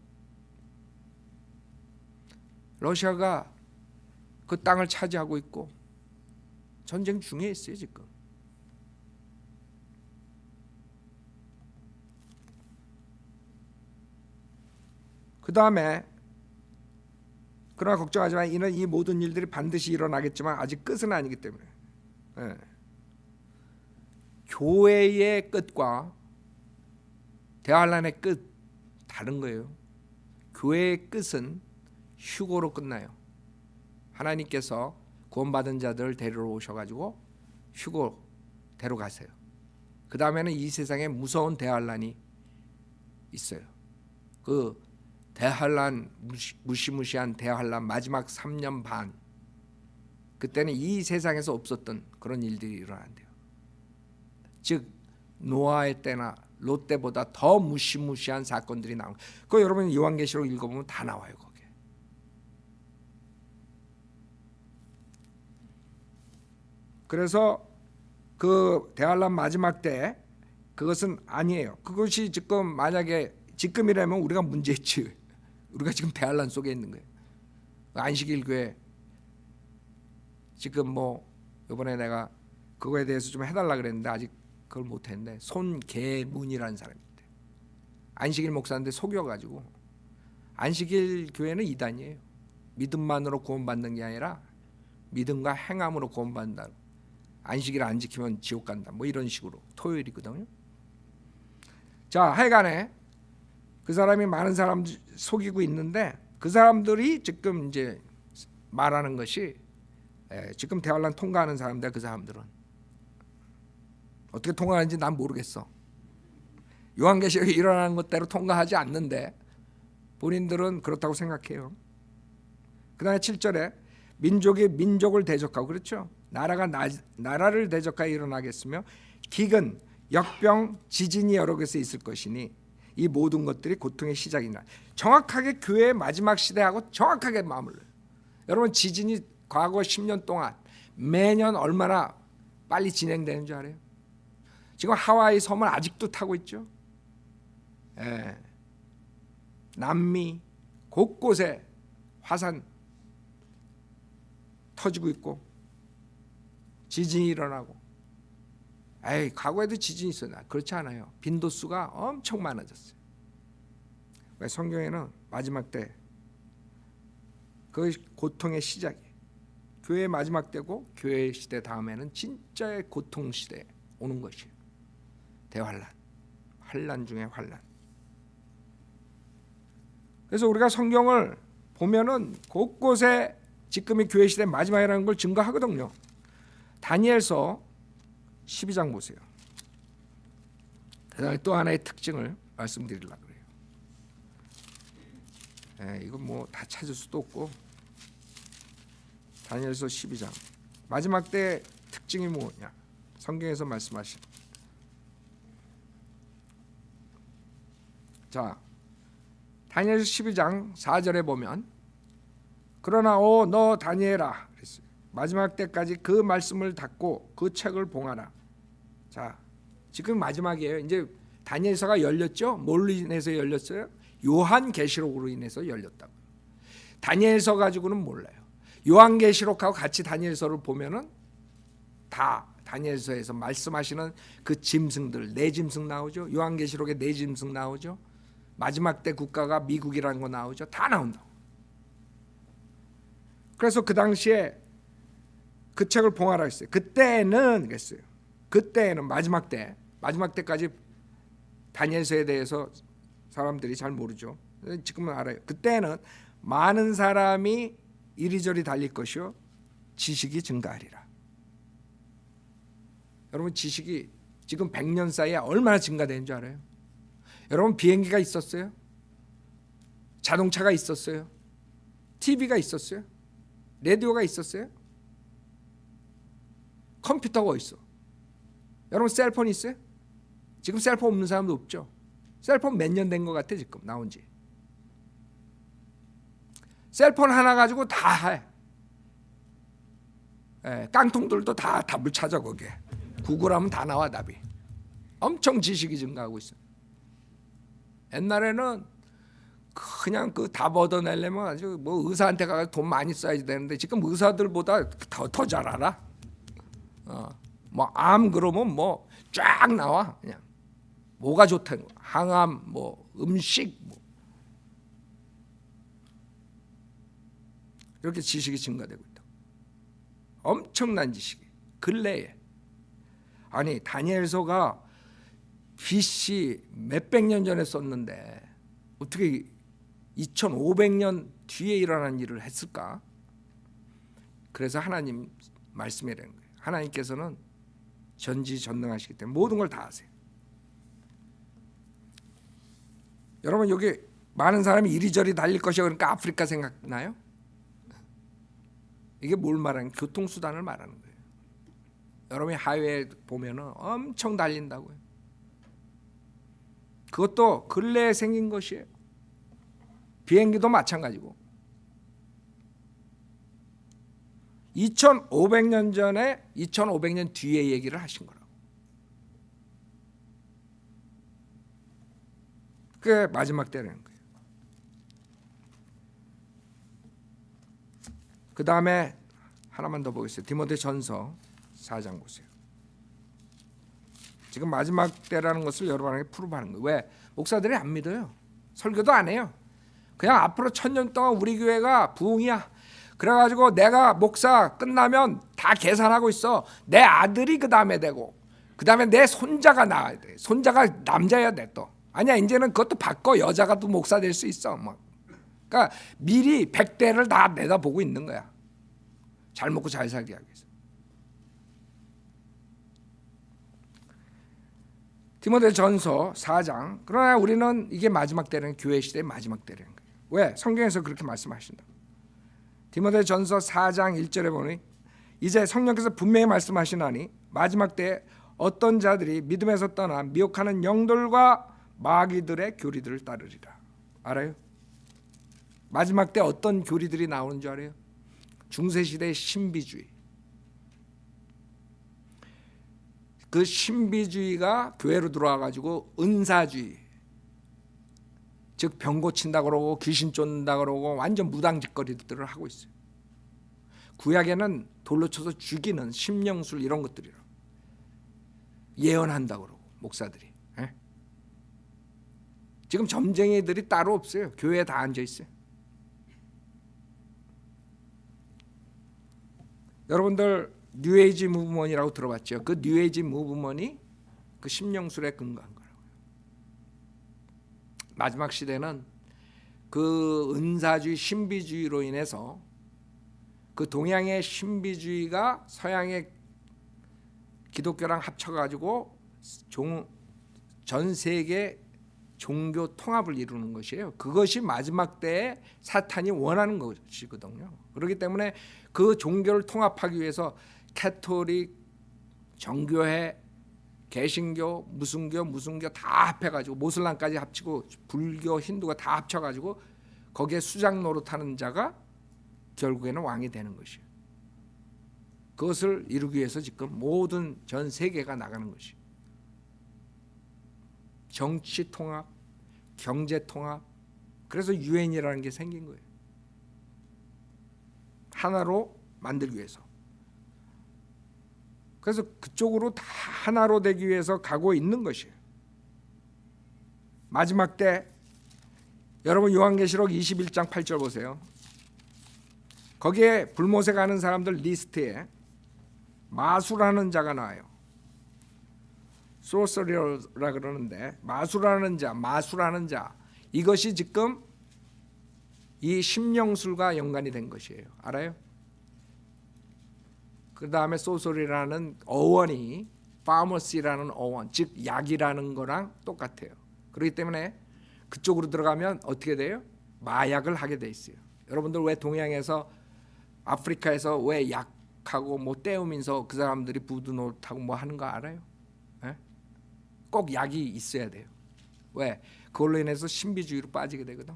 러시아가 그 땅을 차지하고 있고 전쟁 중에 있어요 지금. 그 다음에 그러나 걱정하지 마. 이는 이 모든 일들이 반드시 일어나겠지만 아직 끝은 아니기 때문에. 교회의 끝과 대환란의 끝 다른 거예요. 교회의 끝은 휴거로 끝나요. 하나님께서 구원받은 자들을 데리러 오셔가지고 휴거 데려가세요. 그 다음에는 이 세상에 무서운 대환란이 있어요. 그 대환란, 무시무시한 대환란, 마지막 3년 반. 그때는 이 세상에서 없었던 그런 일들이 일어난대요. 즉 노아의 때나 롯 때보다 더 무시무시한 사건들이 나오고, 그거 여러분 요한계시록 읽어보면 다 나와요 거기에. 그래서 그 대환란 마지막 때 그것은 아니에요. 그것이 지금 만약에 지금이라면 우리가 문제 있지. 우리가 지금 대환란 속에 있는 거예요. 안식일 교회 지금 뭐 이번에 내가 그거에 대해서 좀 해달라 그랬는데 아직 그걸 못했는데, 손계문이라는 사람이 있대. 안식일 목사인데 속여가지고, 안식일 교회는 이단이에요. 믿음만으로 구원받는 게 아니라 믿음과 행함으로 구원받는다. 안식일 안 지키면 지옥 간다. 뭐 이런 식으로. 토요일이거든요. 자, 하여간에 그 사람이 많은 사람 속이고 있는데, 그 사람들이 지금 이제 말하는 것이 지금 대환란 통과하는 사람들, 그 사람들은 어떻게 통과하는지 난 모르겠어. 요한계시록에 일어나는 것대로 통과하지 않는데 본인들은 그렇다고 생각해요. 그 다음에 7절에 민족이 민족을 대적하고, 그렇죠? 나라가 나라를 대적하여 일어나겠으며 기근, 역병, 지진이 여러 곳에 있을 것이니 이 모든 것들이 고통의 시작이다. 정확하게 교회의 마지막 시대하고 정확하게 맞물려요. 여러분 지진이 과거 10년 동안 매년 얼마나 빨리 진행되는 줄 알아요? 지금 하와이 섬을 아직도 타고 있죠. 남미 곳곳에 화산 터지고 있고 지진이 일어나고. 과거에도 지진이 있었나? 그렇지 않아요. 빈도수가 엄청 많아졌어요. 왜? 성경에는 마지막 때 그 고통의 시작이 교회의 마지막 때고, 교회 시대 다음에는 진짜의 고통 시대에 오는 것이에요. 대환란, 환란 중에 환란. 그래서 우리가 성경을 보면은 곳곳에 지금의 교회 시대 마지막이라는 걸 증거하거든요. 다니엘서 12장 보세요. 그다음에 또 하나의 특징을 말씀드리려고 그래요. 이건 뭐 다 찾을 수도 없고, 다니엘서 12장 마지막 때 특징이 뭐냐? 성경에서 말씀하신 자, 다니엘서 12장 4절에 보면 그러나 너 다니엘아 그랬어요. 마지막 때까지 그 말씀을 닫고 그 책을 봉하라. 자, 지금 마지막이에요. 이제 다니엘서가 열렸죠. 뭘로 인해서 열렸어요? 요한계시록으로 인해서 열렸다고. 다니엘서 가지고는 몰라요. 요한계시록하고 같이 다니엘서를 보면은 다 다니엘서에서 말씀하시는 그 짐승들, 네 짐승 나오죠. 요한계시록에 네 짐승 나오죠. 마지막 때 국가가 미국이라는 거 나오죠. 다 나온다고. 그래서 그 당시에 그 책을 봉하라 했어요. 그때는 그랬어요. 그때는 마지막 때까지 다니엘서에 대해서 사람들이 잘 모르죠. 지금은 알아요. 그때는 많은 사람이 이리저리 달릴 것이요 지식이 증가하리라. 여러분, 지식이 지금 100년 사이에 얼마나 증가된 줄 알아요? 여러분, 비행기가 있었어요? 자동차가 있었어요? TV가 있었어요? 라디오가 있었어요? 컴퓨터가 있어. 여러분, 셀폰 있어요? 지금 셀폰 없는 사람도 없죠. 셀폰 몇 년 된 것 같아 지금 나온 지. 셀폰 하나 가지고 다 해. 깡통들도 다 답을 찾아 거기에. 구글하면 다 나와 답이. 엄청 지식이 증가하고 있어요. 옛날에는 그냥 그 답 얻어내려면 아주 뭐 의사한테 가서 돈 많이 써야 되는데 지금 의사들보다 더 잘 알아. 뭐 암 그러면 뭐 쫙 나와. 그냥 뭐가 좋다는 거. 항암, 뭐 음식, 뭐 이렇게 지식이 증가되고 있다. 엄청난 지식이 근래에. 아니, 다니엘서가 BC 몇백 년 전에 썼는데 어떻게 2500년 뒤에 일어난 일을 했을까? 그래서 하나님 말씀이라는 거예요. 하나님께서는 전지전능하시기 때문에 모든 걸 다 아세요. 여러분, 여기 많은 사람이 이리저리 달릴 것이야 그러니까 아프리카 생각나요? 이게 뭘 말하는, 교통수단을 말하는 거예요. 여러분이 하이웨이 보면은 엄청 달린다고요. 그것도 근래에 생긴 것이에요. 비행기도 마찬가지고. 2500년 전에 2500년 뒤에 얘기를 하신 거라고. 그게 마지막 때라는 거예요. 그 다음에 하나만 더 보겠어요. 디모데전서 4장 보세요. 지금 마지막 때라는 것을 여러분에게 프루브하는 거예요. 왜? 목사들이 안 믿어요. 설교도 안 해요. 그냥 앞으로 1000년 동안 우리 교회가 부흥이야. 그래가지고 내가 목사 끝나면 다 계산하고 있어. 내 아들이 그 다음에 되고, 그 다음에 내 손자가 나와야 돼. 손자가 남자여야 돼 또. 아니야, 이제는 그것도 바꿔. 여자가 또 목사 될 수 있어. 뭐. 그러니까 미리 100대를 다 내다보고 있는 거야. 잘 먹고 잘 살게 하기 위해서. 디모데전서 4장. 그러나 우리는 이게 마지막 때라는, 교회 시대의 마지막 때라는 거예요. 왜? 성경에서 그렇게 말씀하신다. 디모데전서 4장 1절에 보니 이제 성령께서 분명히 말씀하시나니 마지막 때에 어떤 자들이 믿음에서 떠나 미혹하는 영들과 마귀들의 교리들을 따르리라. 알아요? 마지막 때 어떤 교리들이 나오는 줄 알아요? 중세시대의 신비주의. 그 신비주의가 교회로 들어와가지고 은사주의, 즉 병 고친다 그러고 귀신 쫓는다 그러고 완전 무당짓거리들을 하고 있어요. 구약에는 돌로 쳐서 죽이는 심령술 이런 것들이라 예언한다 그러고 목사들이. 지금 점쟁이들이 따로 없어요. 교회에 다 앉아 있어요. 여러분들 뉴에이지 무브먼이라고 들어봤죠? 그 뉴에이지 무브먼이 그 심령술에 근거한 거라고요. 마지막 시대는 그 은사주의, 신비주의로 인해서 그 동양의 신비주의가 서양의 기독교랑 합쳐가지고 전 세계 종교 통합을 이루는 것이에요. 그것이 마지막 때에 사탄이 원하는 것이거든요. 그렇기 때문에 그 종교를 통합하기 위해서 캐톨릭, 정교회, 개신교, 무슨교 다 합해가지고 모슬람까지 합치고 불교, 힌두가 다 합쳐가지고 거기에 수장 노릇하는 자가 결국에는 왕이 되는 것이에요. 그것을 이루기 위해서 지금 모든 전 세계가 나가는 것이에요. 정치 통합, 경제 통합, 그래서 유엔이라는 게 생긴 거예요. 하나로 만들기 위해서. 그래서 그쪽으로 다 하나로 되기 위해서 가고 있는 것이에요. 마지막 때 여러분 요한계시록 21장 8절 보세요. 거기에 불못에 가는 사람들 리스트에 마술하는 자가 나와요. 소서리어라 그러는데 마술하는 자 이것이 지금 이 심령술과 연관이 된 것이에요. 알아요? 그 다음에 소설이라는 어원이 파머시라는 어원, 즉 약이라는 거랑 똑같아요. 그렇기 때문에 그쪽으로 들어가면 어떻게 돼요? 마약을 하게 돼 있어요. 여러분들 왜 동양에서 아프리카에서 왜 약하고 뭐 떼우면서 그 사람들이 부두 노릇하고 뭐 하는 거 알아요? 에? 꼭 약이 있어야 돼요. 왜? 그걸로 인해서 신비주의로 빠지게 되거든.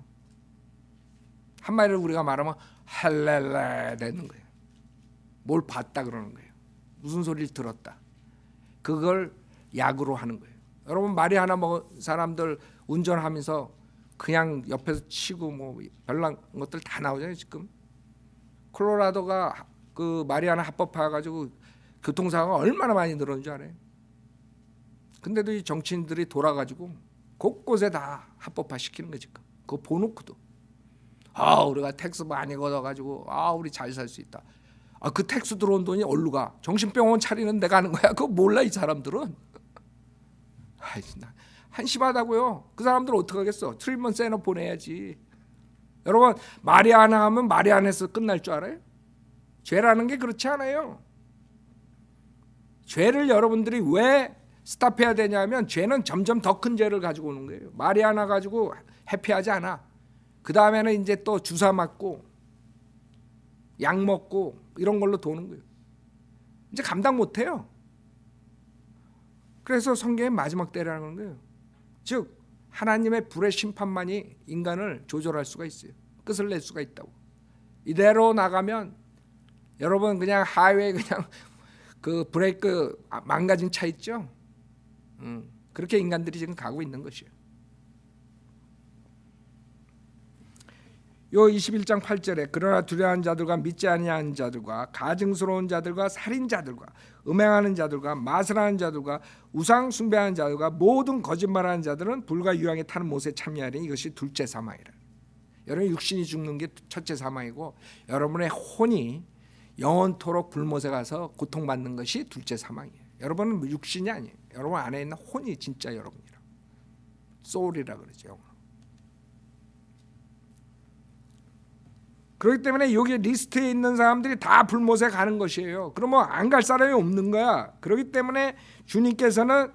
한마디로 우리가 말하면 할렐레 되는 거예요. 뭘 봤다 그러는 거예요. 무슨 소리를 들었다. 그걸 약으로 하는 거예요. 여러분 마리아나 먹은 사람들 운전하면서 그냥 옆에서 치고 뭐 별난 것들 다 나오잖아요. 지금 콜로라도가 그 마리아나 합법화가지고 교통사고가 얼마나 많이 늘었는 줄 알아요. 근데도 이 정치인들이 돌아가지고 곳곳에 다 합법화 시키는 거지. 그거 보놓고도 우리가 텍스 많이 걷어가지고 우리 잘 살 수 있다. 그 텍스 들어온 돈이 어디로 가? 정신병원 차리는 데가 하는 거야. 그거 몰라 이 사람들은. 한심하다고요. 그 사람들 어떻게 하겠어? 트리트먼트 센터 보내야지. 여러분 마리아나 하면 마리아나에서 끝날 줄 알아요? 죄라는 게 그렇지 않아요. 죄를 여러분들이 왜 스탑해야 되냐면 죄는 점점 더 큰 죄를 가지고 오는 거예요. 마리아나 가지고 해피하지 않아. 그 다음에는 이제 또 주사 맞고 약 먹고 이런 걸로 도는 거예요. 이제 감당 못해요. 그래서 성경의 마지막 때라는 거예요. 즉 하나님의 불의 심판만이 인간을 조절할 수가 있어요. 끝을 낼 수가 있다고. 이대로 나가면 여러분 그냥 하이웨이 그냥 그 브레이크 망가진 차 있죠. 그렇게 인간들이 지금 가고 있는 것이에요. 요 21장 8절에 그러나 두려워하는 자들과 믿지 아니하는 자들과 가증스러운 자들과 살인자들과 음행하는 자들과 마술하는 자들과 우상 숭배하는 자들과 모든 거짓말하는 자들은 불과 유황에 타는 못에 참여하리니 이것이 둘째 사망이라. 여러분 육신이 죽는 게 첫째 사망이고 여러분의 혼이 영원토록 불못에 가서 고통받는 것이 둘째 사망이에요. 여러분은 육신이 아니에요. 여러분 안에 있는 혼이 진짜 여러분이라. 소울이라 그러죠. 영어로. 그렇기 때문에 여기 리스트에 있는 사람들이 다 불못에 가는 것이에요. 그러면 안 갈 사람이 없는 거야. 그렇기 때문에 주님께서는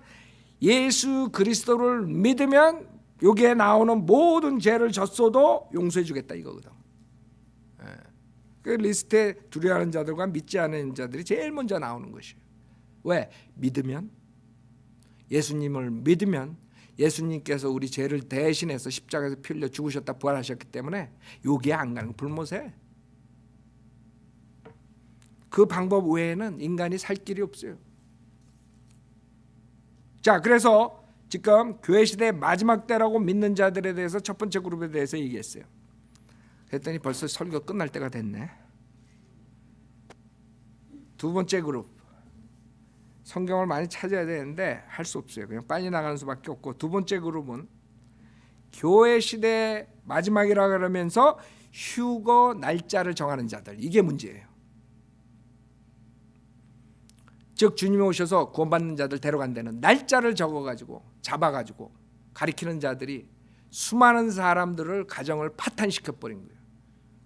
예수 그리스도를 믿으면 여기에 나오는 모든 죄를 졌어도 용서해 주겠다 이거거든. 그 리스트에 두려워하는 자들과 믿지 않는 자들이 제일 먼저 나오는 것이에요. 왜? 믿으면, 예수님을 믿으면 예수님께서 우리 죄를 대신해서 십자가에서 피 흘려 죽으셨다 부활하셨기 때문에 여기에 안 가는 불못에. 그 방법 외에는 인간이 살 길이 없어요. 자, 그래서 지금 교회 시대의 마지막 때라고 믿는 자들에 대해서 첫 번째 그룹에 대해서 얘기했어요. 그랬더니 벌써 설교 끝날 때가 됐네. 두 번째 그룹. 성경을 많이 찾아야 되는데 할 수 없어요. 그냥 빨리 나가는 수밖에 없고, 두 번째 그룹은 교회 시대 마지막이라 그러면서 휴거 날짜를 정하는 자들. 이게 문제예요. 즉 주님이 오셔서 구원받는 자들 데려간다는 날짜를 적어가지고 잡아가지고 가리키는 자들이 수많은 사람들을 가정을 파탄시켜버린 거예요.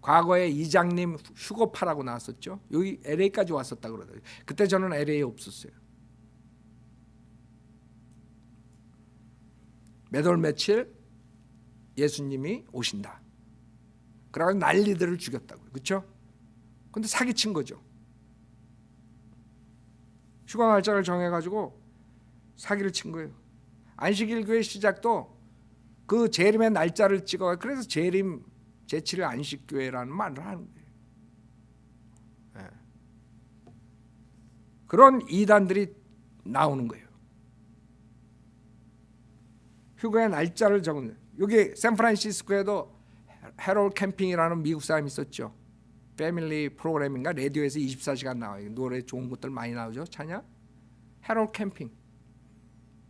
과거에 이장님 휴거파라고 나왔었죠. 여기 LA까지 왔었다 그러더라고요. 그때 저는 LA에 없었어요. 몇 월 며칠 예수님이 오신다. 그래서 난리들을 죽였다고요. 그렇죠? 근데 사기친 거죠. 휴가 날짜를 정해가지고 사기를 친 거예요. 안식일 교회 시작도 그 재림의 날짜를 찍어, 그래서 재림 제7일 안식교회라는 말을 하는 거예요. 네. 그런 이단들이 나오는 거예요. 휴거의 날짜를 적은, 여기 샌프란시스코에도 해롤 캠핑이라는 미국 사람이 있었죠. 패밀리 프로그램인가 라디오에서 24시간 나와요. 노래 좋은 것들 많이 나오죠. 찬양. 해롤 캠핑.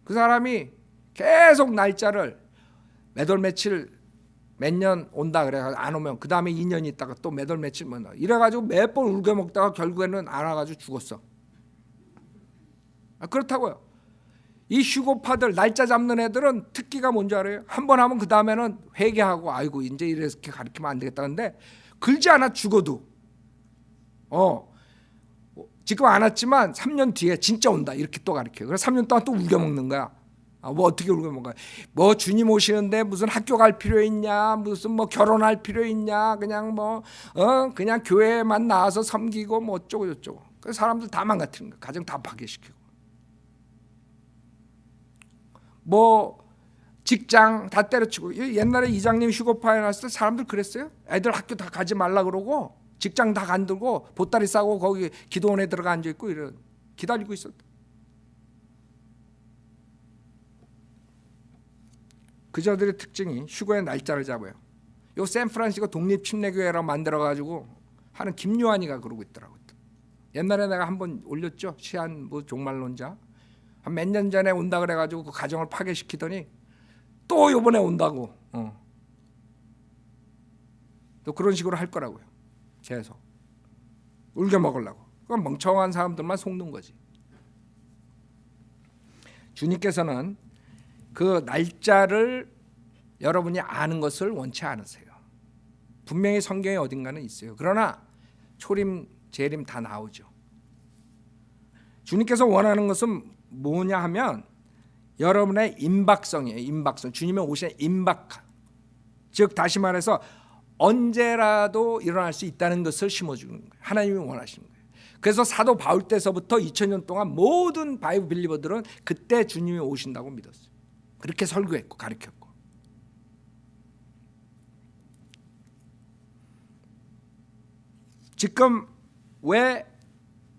그 사람이 계속 날짜를 몇 월 며칠 몇 년 온다 그래가지고 안 오면 그 다음에 2년 있다가 또 몇 월 며칠 뭐 이래가지고 몇 번 울겨 먹다가 결국에는 안 와가지고 죽었어. 그렇다고요. 이 휴고파들 날짜 잡는 애들은 특기가 뭔지 알아요? 한 번 하면 그 다음에는 회개하고 아이고 이제 이렇게 가르치면 안 되겠다. 근데 글지 않아 죽어도 지금 안 왔지만 3년 뒤에 진짜 온다 이렇게 또 가르쳐요. 그래서 3년 동안 또 울겨 먹는 거야. 뭐 어떻게 울겨 먹어요? 뭐 주님 오시는데 무슨 학교 갈 필요 있냐? 무슨 뭐 결혼할 필요 있냐? 그냥 뭐 그냥 교회만 나와서 섬기고 뭐 어쩌고 저쩌고. 그래서 사람들 다 망가뜨리는 거야. 가정 다 파괴시키고. 뭐 직장 다 때려치고. 옛날에 이장님 휴거파에 나왔을 때 사람들 그랬어요. 애들 학교 다 가지 말라 그러고 직장 다 간들고 보따리 싸고 거기 기도원에 들어가 앉아 있고 이런 기다리고 있었다. 그저들의 특징이 휴거의 날짜를 잡아요. 요 샌프란시스코 독립침례교회라고 만들어가지고 하는 김요한이가 그러고 있더라고요. 옛날에 내가 한번 올렸죠. 시한 뭐 종말론자. 한 몇 년 전에 온다 그래가지고 그 가정을 파괴시키더니 또 요번에 온다고. 또 그런 식으로 할 거라고요. 계속 울겨 먹으려고. 그건 멍청한 사람들만 속는 거지. 주님께서는 그 날짜를 여러분이 아는 것을 원치 않으세요. 분명히 성경에 어딘가는 있어요. 그러나 초림, 재림 다 나오죠. 주님께서 원하는 것은 뭐냐 하면 여러분의 임박성이에요. 임박성. 주님의 오시는 임박. 즉 다시 말해서 언제라도 일어날 수 있다는 것을 심어주는 거예요. 하나님이 원하시는 거예요. 그래서 사도 바울 때서부터 2000년 동안 모든 바이블 빌리버들은 그때 주님이 오신다고 믿었어요. 그렇게 설교했고 가르쳤고. 지금 왜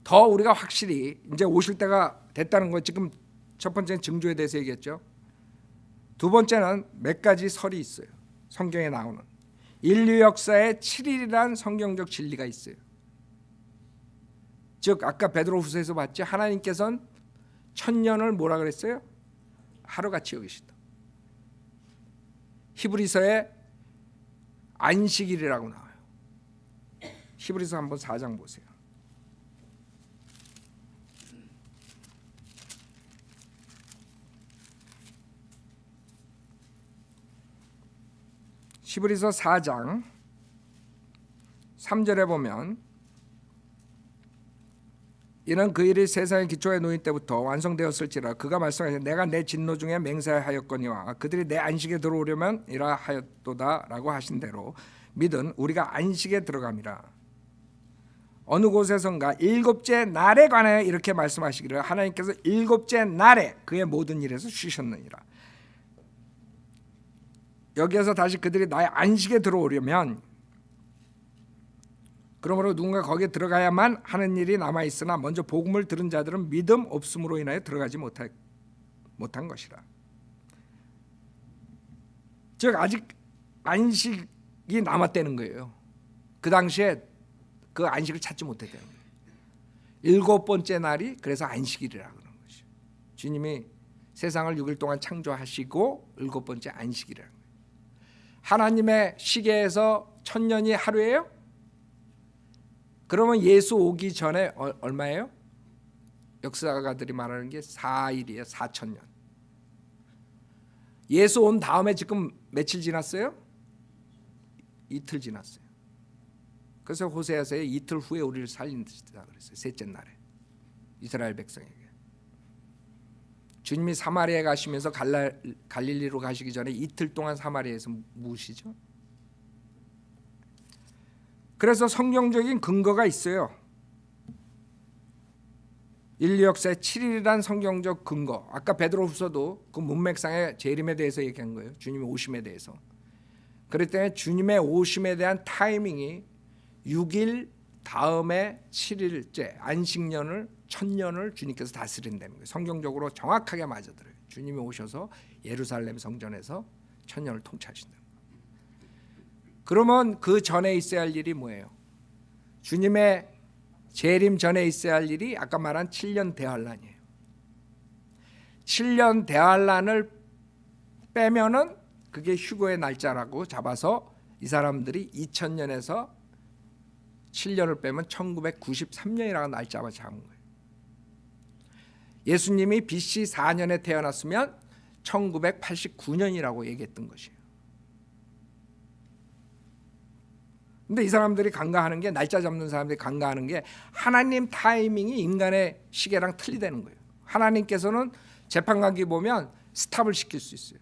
더 우리가 확실히 이제 오실 때가 됐다는 거, 지금 첫 번째는 징조에 대해서 얘기했죠. 두 번째는 몇 가지 설이 있어요. 성경에 나오는 인류 역사에 7일이란 성경적 진리가 있어요. 즉 아까 베드로후서에서 봤지, 하나님께서는 1000년을 뭐라 그랬어요? 하루같이 여기시다. 히브리서에 안식일이라고 나와요. 히브리서 한번 4장 보세요. 히브리서 4장 3절에 보면 이는 그 일이 세상의 기초에 놓인 때부터 완성되었을지라 그가 말씀하시되 내가 내 진노 중에 맹세하였거니와 그들이 내 안식에 들어오려면 이라 하였도다라고 하신 대로 믿은 우리가 안식에 들어감이라. 어느 곳에선가 일곱째 날에 관하여 이렇게 말씀하시기를 하나님께서 일곱째 날에 그의 모든 일에서 쉬셨느니라. 여기에서 다시 그들이 나의 안식에 들어오려면, 그러므로 누군가 거기에 들어가야만 하는 일이 남아있으나 먼저 복음을 들은 자들은 믿음 없음으로 인하여 들어가지 못한 것이라. 즉 아직 안식이 남았다는 거예요. 그 당시에 그 안식을 찾지 못했다는 거예요. 일곱 번째 날이 그래서 안식일이라고 하는 것이죠. 주님이 세상을 6일 동안 창조하시고 일곱 번째 안식이라는 거예요. 하나님의 시계에서 1000년이 하루예요? 그러면 예수 오기 전에 얼마예요? 역사가들이 말하는 게 4일이에요. 4000년. 예수 온 다음에 지금 며칠 지났어요? 이틀 지났어요. 그래서 호세아서에 이틀 후에 우리를 살린다 그랬어요. 셋째 날에 이스라엘 백성에게. 주님이 사마리아에 가시면서 갈릴리로 가시기 전에 이틀 동안 사마리아에서 무엇이죠? 그래서 성경적인 근거가 있어요. 인류 역사의 7일이란 성경적 근거. 아까 베드로후서도 그 문맥상의 재림에 대해서 얘기한 거예요. 주님의 오심에 대해서. 그렇기 때문에 주님의 오심에 대한 타이밍이 6일 다음에 7일째 안식년을 1000년을 주님께서 다스린다는 거예요. 성경적으로 정확하게 맞아들어요. 주님이 오셔서 예루살렘 성전에서 1000년을 통치하신다. 그러면 그 전에 있어야 할 일이 뭐예요? 주님의 재림 전에 있어야 할 일이 아까 말한 7년 대환란이에요. 7년 대환란을 빼면은 그게 휴거의 날짜라고 잡아서 이 사람들이 2000년에서 7년을 빼면 1993년이라고 날짜를 잡은 거예요. 예수님이 BC 4년에 태어났으면 1989년이라고 얘기했던 것이에요. 근데 이 사람들이 간과하는 게, 날짜 잡는 사람들이 간과하는 게 하나님 타이밍이 인간의 시계랑 틀리다는 거예요. 하나님께서는 재판관기 보면 스탑을 시킬 수 있어요.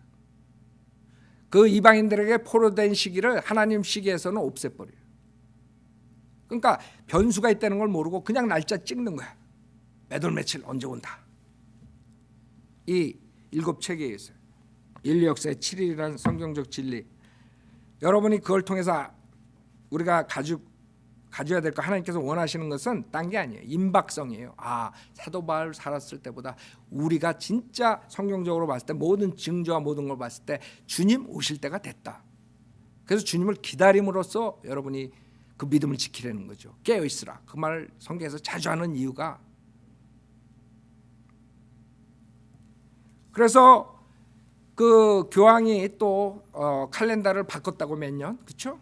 그 이방인들에게 포로된 시기를 하나님 시기에서는 없애버려요. 그러니까 변수가 있다는 걸 모르고 그냥 날짜 찍는 거야. 몇 월 며칠 언제 온다. 이 7체계에 있어요. 인류 역사의 7일이라는 성경적 진리. 여러분이 그걸 통해서 우리가 가져야 될 거, 하나님께서 원하시는 것은 딴 게 아니에요. 임박성이에요. 사도 바울 살았을 때보다 우리가 진짜 성경적으로 봤을 때 모든 증거와 모든 걸 봤을 때 주님 오실 때가 됐다. 그래서 주님을 기다림으로써 여러분이 그 믿음을 지키려는 거죠. 깨어 있으라. 그 말을 성경에서 자주 하는 이유가, 그래서 그 교황이 또 칼렌더를 바꿨다고 몇 년, 그렇죠?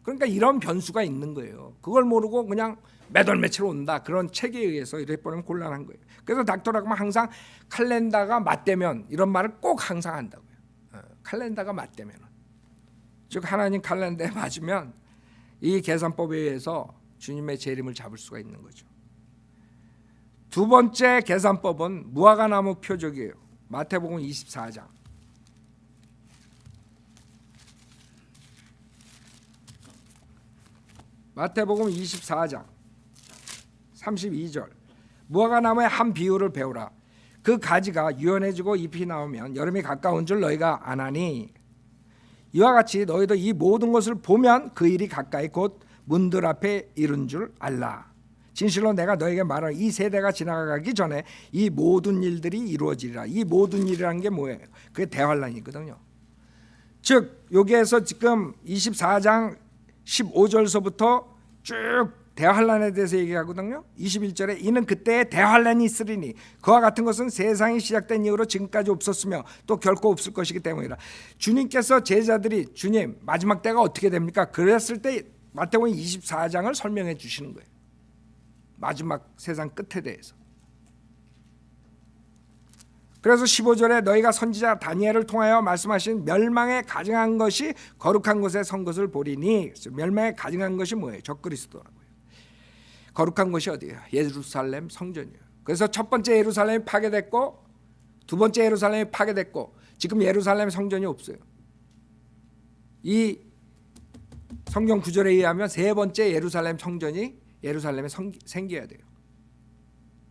그러니까 이런 변수가 있는 거예요. 그걸 모르고 그냥 몇 월 며칠 온다, 그런 책에 의해서 이렇게 보면 곤란한 거예요. 그래서 닥터라고는 항상 칼렌더가 맞대면, 이런 말을 꼭 항상 한다고요. 칼렌더가 맞대면, 즉 하나님 칼렌더에 맞으면 이 계산법에 의해서 주님의 재림을 잡을 수가 있는 거죠. 두 번째 계산법은 무화과나무 표적이에요. 마태복음 24장. 마태복음 24장 32절. 무화과나무의 한 비유를 배우라. 그 가지가 유연해지고 잎이 나오면 여름이 가까운 줄 너희가 아나니, 이와 같이 너희도 이 모든 것을 보면 그 일이 가까이 곧 문들 앞에 이른 줄 알라. 진실로 내가 너에게 말하는 이 세대가 지나가기 전에 이 모든 일들이 이루어지리라. 이 모든 일이라는 게 뭐예요? 그게 대환란이거든요. 즉 여기에서 지금 24장 15절서부터 쭉 대환란에 대해서 얘기하거든요. 21절에 이는 그때에 대환란이 있으리니 그와 같은 것은 세상이 시작된 이후로 지금까지 없었으며 또 결코 없을 것이기 때문이라. 주님께서 제자들이 주님 마지막 때가 어떻게 됩니까? 그랬을 때 마태복음 24장을 설명해 주시는 거예요. 마지막 세상 끝에 대해서. 그래서 15절에 너희가 선지자 다니엘을 통하여 말씀하신 멸망에 가증한 것이 거룩한 곳에 선 것을 보리니, 멸망에 가증한 것이 뭐예요? 적그리스도라고요. 거룩한 곳이 어디예요? 예루살렘 성전이에요. 그래서 첫 번째 예루살렘이 파괴됐고, 두 번째 예루살렘이 파괴됐고, 지금 예루살렘 성전이 없어요. 이 성경 구절에 의하면 세 번째 예루살렘 성전이 예루살렘에 생겨야 돼요.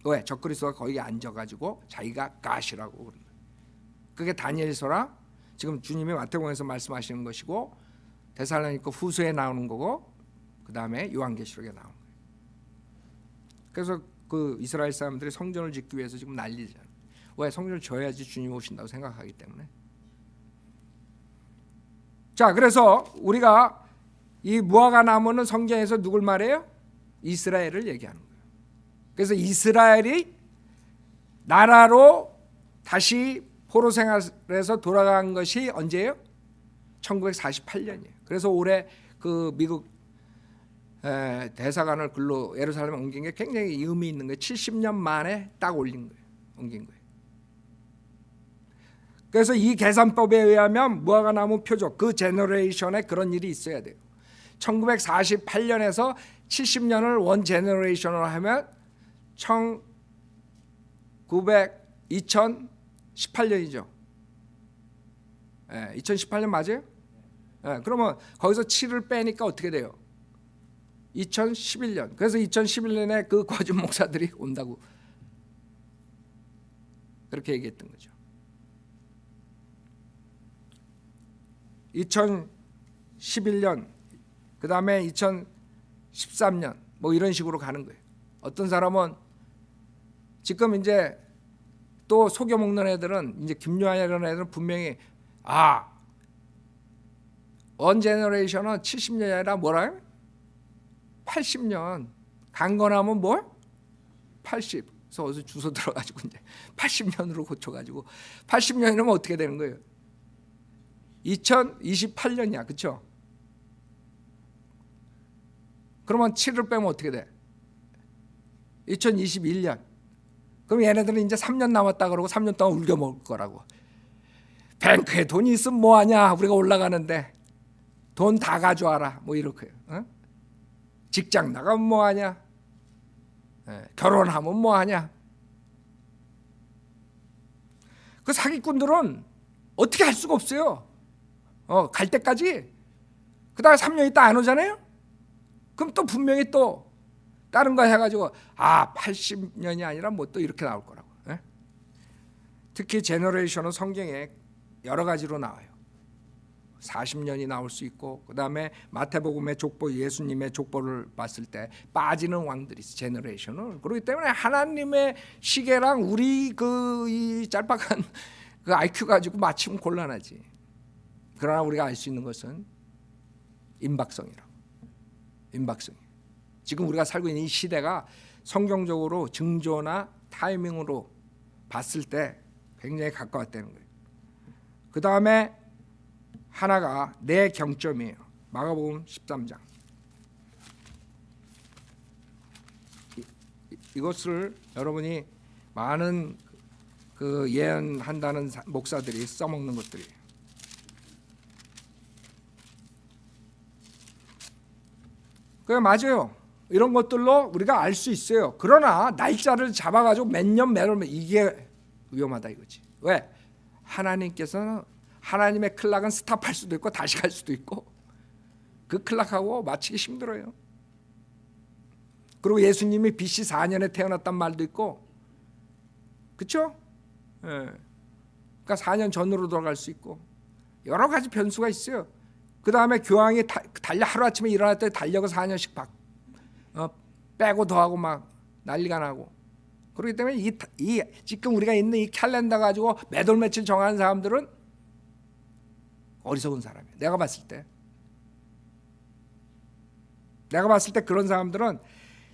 왜? 적그리스도가 거기에 앉아가지고 자기가 가시라고 그러는 거예요. 그게 다니엘서랑 지금 주님이 마태복음에서 말씀하시는 것이고, 데살로니가 후서에 나오는 거고, 그 다음에 요한계시록에 나오는 거예요. 그래서 그 이스라엘 사람들이 성전을 짓기 위해서 지금 난리잖아요. 왜? 성전을 지어야지 주님 오신다고 생각하기 때문에. 자, 그래서 우리가 이 무화과 나무는 성경에서 누굴 말해요? 이스라엘을 얘기하는 거예요. 그래서 이스라엘이 나라로 다시 포로 생활에서 돌아간 것이 언제예요? 1948년이에요. 그래서 올해 그 미국 대사관을 글로 예루살렘에 옮긴 게 굉장히 의미 있는 거예요. 70년 만에 딱 옮긴 거예요. 그래서 이 계산법에 의하면 무화과 나무 표적, 그 제너레이션에 그런 일이 있어야 돼요. 1948년에서 70년을 원 제너레이션으로 하면 2018년이죠. 2018년 맞아요? 그러면 거기서 7을 빼니까 어떻게 돼요? 2011년. 그래서 2011년에 그 거짓 목사들이 온다고 그렇게 얘기했던 거죠. 2011년 그 다음에 2013년 뭐 이런 식으로 가는 거예요. 어떤 사람은 지금 이제 또 속여먹는 애들은 이제 김요한이나 이런 애들은 분명히 원 제너레이션은 70년이 아니라 뭐라 80년 강건하면 뭘? 80. 그래서 어디서 주소 들어가지고 이제 80년으로 고쳐가지고 80년이면 어떻게 되는 거예요? 2028년이야, 그렇죠? 그러면 7을 빼면 어떻게 돼? 2021년. 그럼 얘네들은 이제 3년 남았다 그러고 3년 동안 울겨 먹을 거라고. 뱅크에 돈이 있으면 뭐하냐? 우리가 올라가는데 돈 다 가져와라. 뭐 이렇게. 어? 직장 나가면 뭐하냐? 결혼하면 뭐하냐? 그 사기꾼들은 어떻게 할 수가 없어요. 갈 때까지. 그다음에 3년 있다 안 오잖아요. 그럼 또 분명히 또 다른 거 해가지고 80년이 아니라 뭐 또 이렇게 나올 거라고. 특히 제너레이션은 성경에 여러 가지로 나와요. 40년이 나올 수 있고, 그 다음에 마태복음의 족보, 예수님의 족보를 봤을 때 빠지는 왕들이 있어, 제너레이션을. 그렇기 때문에 하나님의 시계랑 우리 이 짤막한 그 IQ 가지고 맞추면 곤란하지. 그러나 우리가 알 수 있는 것은 임박성이라고. 임박성. 지금 우리가 살고 있는 이 시대가 성경적으로 증조나 타이밍으로 봤을 때 굉장히 가까웠다는 거예요. 그 다음에 하나가 내 경점이에요. 마가복음 13장. 이것을 여러분이 많은 그 예언한다는 목사들이 써먹는 것들이에요. 그게 맞아요. 이런 것들로 우리가 알 수 있어요. 그러나 날짜를 잡아가지고 몇 년 이게 위험하다 이거지. 왜? 하나님께서는 하나님의 클락은 스탑할 수도 있고 다시 갈 수도 있고 그 클락하고 맞추기 힘들어요. 그리고 예수님이 BC 4년에 태어났단 말도 있고, 그렇죠? 그러니까 4년 전으로 돌아갈 수 있고 여러 가지 변수가 있어요. 그 다음에 교황이 하루아침에 일어났더니 달력을 4년씩 빼고 더하고 막 난리가 나고. 그렇기 때문에 이 지금 우리가 있는 이 캘린더 가지고 몇 월 며칠 정하는 사람들은 어리석은 사람이에요. 내가 봤을 때 그런 사람들은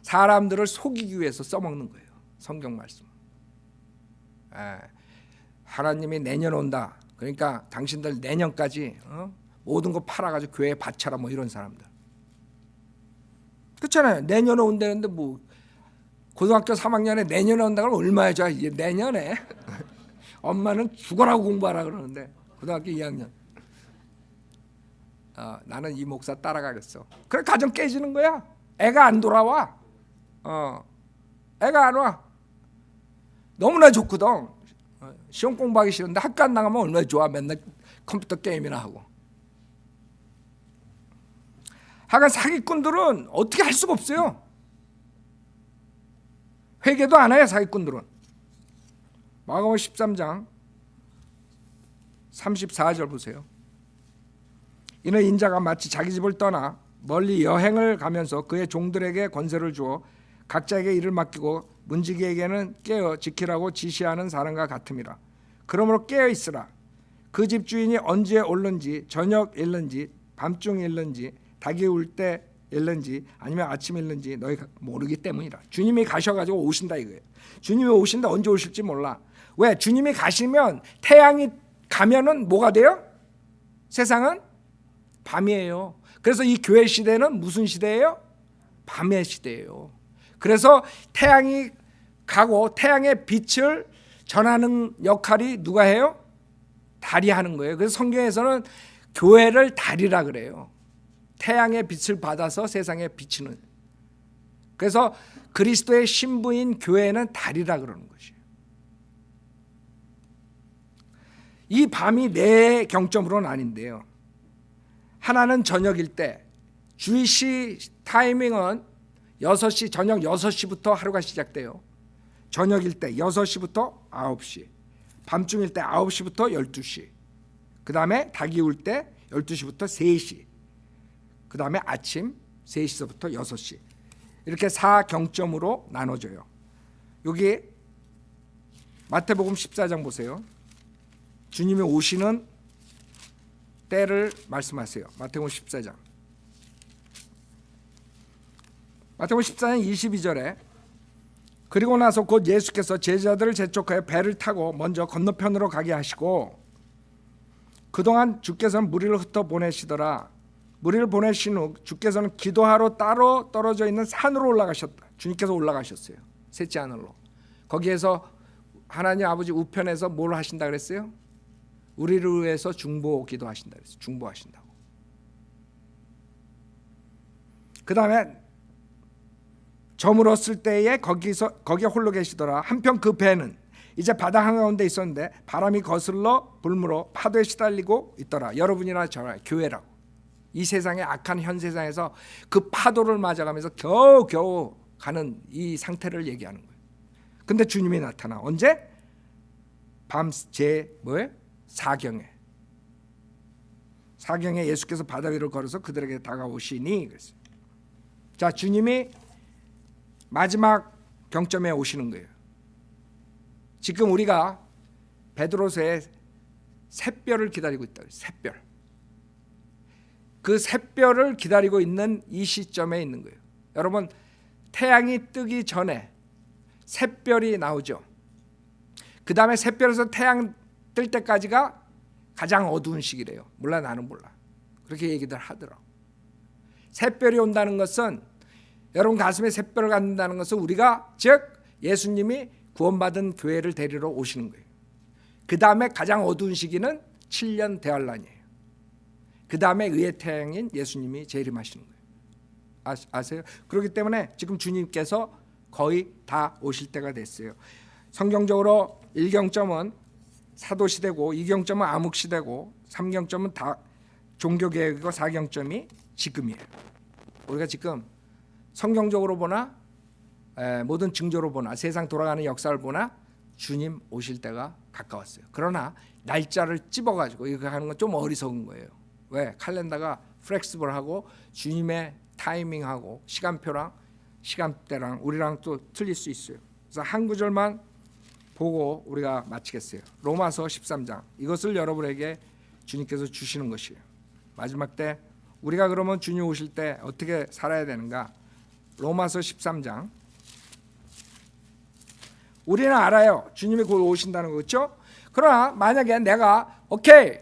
사람들을 속이기 위해서 써먹는 거예요. 성경 말씀. 하나님이 내년 온다. 그러니까 당신들 내년까지 모든 거 팔아가지고 교회에 바쳐라 뭐 이런 사람들. 그렇잖아요. 내년에 온다는데 뭐 고등학교 3학년에 내년에 온다 그러면 얼마야 줘? 이제 내년에 엄마는 죽어라고 공부하라 그러는데 고등학교 2학년. 나는 이 목사 따라가겠어. 그래 가정 깨지는 거야. 애가 안 돌아와. 애가 안 와. 너무나 좋거든. 시험 공부하기 싫은데 학교 안 나가면 얼마나 좋아. 맨날 컴퓨터 게임이나 하고. 하여간 사기꾼들은 어떻게 할 수가 없어요. 회개도 안 해요. 사기꾼들은. 마가복음 13장 34절 보세요. 이는 인자가 마치 자기 집을 떠나 멀리 여행을 가면서 그의 종들에게 권세를 주어 각자에게 일을 맡기고 문지기에게는 깨어 지키라고 지시하는 사람과 같음이라. 그러므로 깨어 있으라. 그 집 주인이 언제 올는지 저녁 일는지 밤중 일는지 닭이 울 때 일는지 아니면 아침 일는지 너희가 모르기 때문이라. 주님이 가셔가지고 오신다 이거예요. 주님이 오신다. 언제 오실지 몰라. 왜? 주님이 가시면 태양이 가면은 뭐가 돼요? 세상은 밤이에요. 그래서 이 교회 시대는 무슨 시대예요? 밤의 시대예요. 그래서 태양이 가고 태양의 빛을 전하는 역할이 누가 해요? 달이 하는 거예요. 그래서 성경에서는 교회를 달이라 그래요. 태양의 빛을 받아서 세상에 비치는. 그래서 그리스도의 신부인 교회는 달이라 그러는 것이에요. 이 밤이 네 경점으로는 아닌데요. 하나는 저녁일 때, 주이시 타이밍은 6시, 저녁 6시부터 하루가 시작돼요. 저녁일 때 6시부터 9시. 밤중일 때 9시부터 12시, 그 다음에 닭이 울 때 12시부터 3시, 그 다음에 아침 3시서부터 6시, 이렇게 4경점으로 나눠져요. 여기 마태복음 14장 보세요. 주님이 오시는 때를 말씀하세요. 마태복음 14장. 마태복음 14장 22절에 그리고 나서 곧 예수께서 제자들을 재촉하여 배를 타고 먼저 건너편으로 가게 하시고 그동안 주께서는 무리를 흩어 보내시더라. 무리를 보내신 후 주께서는 기도하러 따로 떨어져 있는 산으로 올라가셨다. 주님께서 올라가셨어요. 셋째 하늘로. 거기에서 하나님 아버지 우편에서 뭘 하신다 그랬어요? 우리를 위해서 중보 기도하신다 그랬어요. 중보하신다고. 그 다음에 저물었을 때에 거기에 홀로 계시더라. 한편 그 배는 이제 바다 한가운데 있었는데 바람이 거슬러 불므로 파도에 시달리고 있더라. 여러분이나 저나 교회라고. 이 세상의 악한 현 세상에서 그 파도를 맞아가면서 겨우겨우 가는 이 상태를 얘기하는 거예요. 근데 주님이 나타나. 언제? 밤 사경에 예수께서 바다 위를 걸어서 그들에게 다가오시니 그랬어요. 자, 주님이 마지막 경점에 오시는 거예요. 지금 우리가 베드로서의 샛별을 기다리고 있다. 샛별. 그 샛별을 기다리고 있는 이 시점에 있는 거예요. 여러분, 태양이 뜨기 전에 샛별이 나오죠. 그 다음에 샛별에서 태양 뜰 때까지가 가장 어두운 시기래요. 몰라, 나는 몰라. 그렇게 얘기들 하더라고. 샛별이 온다는 것은, 여러분 가슴에 샛별을 갖는다는 것은 우리가, 즉 예수님이 구원받은 교회를 데리러 오시는 거예요. 그 다음에 가장 어두운 시기는 7년 대환란이에요. 그 다음에 의의 태양인 예수님이 재림하시는 거예요. 아세요? 그렇기 때문에 지금 주님께서 거의 다 오실 때가 됐어요. 성경적으로 1경점은 사도시대고 2경점은 암흑시대고 3경점은 다 종교개혁이고 4경점이 지금이에요. 우리가 지금 성경적으로 보나 모든 징조로 보나 세상 돌아가는 역사를 보나 주님 오실 때가 가까웠어요. 그러나 날짜를 찝어가지고 이거 하는 건 좀 어리석은 거예요. 왜? 칼렌더가 플렉시블하고 주님의 타이밍하고 시간표랑 시간대랑 우리랑 또 틀릴 수 있어요. 그래서 한 구절만 보고 우리가 마치겠어요. 로마서 13장. 이것을 여러분에게 주님께서 주시는 것이에요. 마지막 때 우리가 그러면 주님 오실 때 어떻게 살아야 되는가? 로마서 13장. 우리는 알아요. 주님이 곧 오신다는 거, 그렇죠? 그러나 만약에 내가 오케이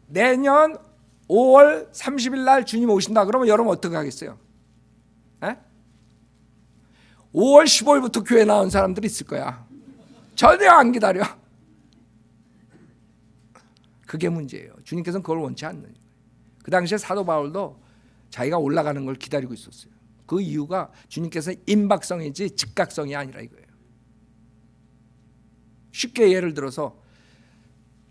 내년 5월 30일 날 주님 오신다 그러면 여러분 어떻게 하겠어요? 5월 15일부터 교회 나온 사람들이 있을 거야. 전혀 안 기다려. 그게 문제예요. 주님께서는 그걸 원치 않는 거예요. 그 당시에 사도 바울도 자기가 올라가는 걸 기다리고 있었어요. 그 이유가 주님께서 임박성이지 즉각성이 아니라 이거예요. 쉽게 예를 들어서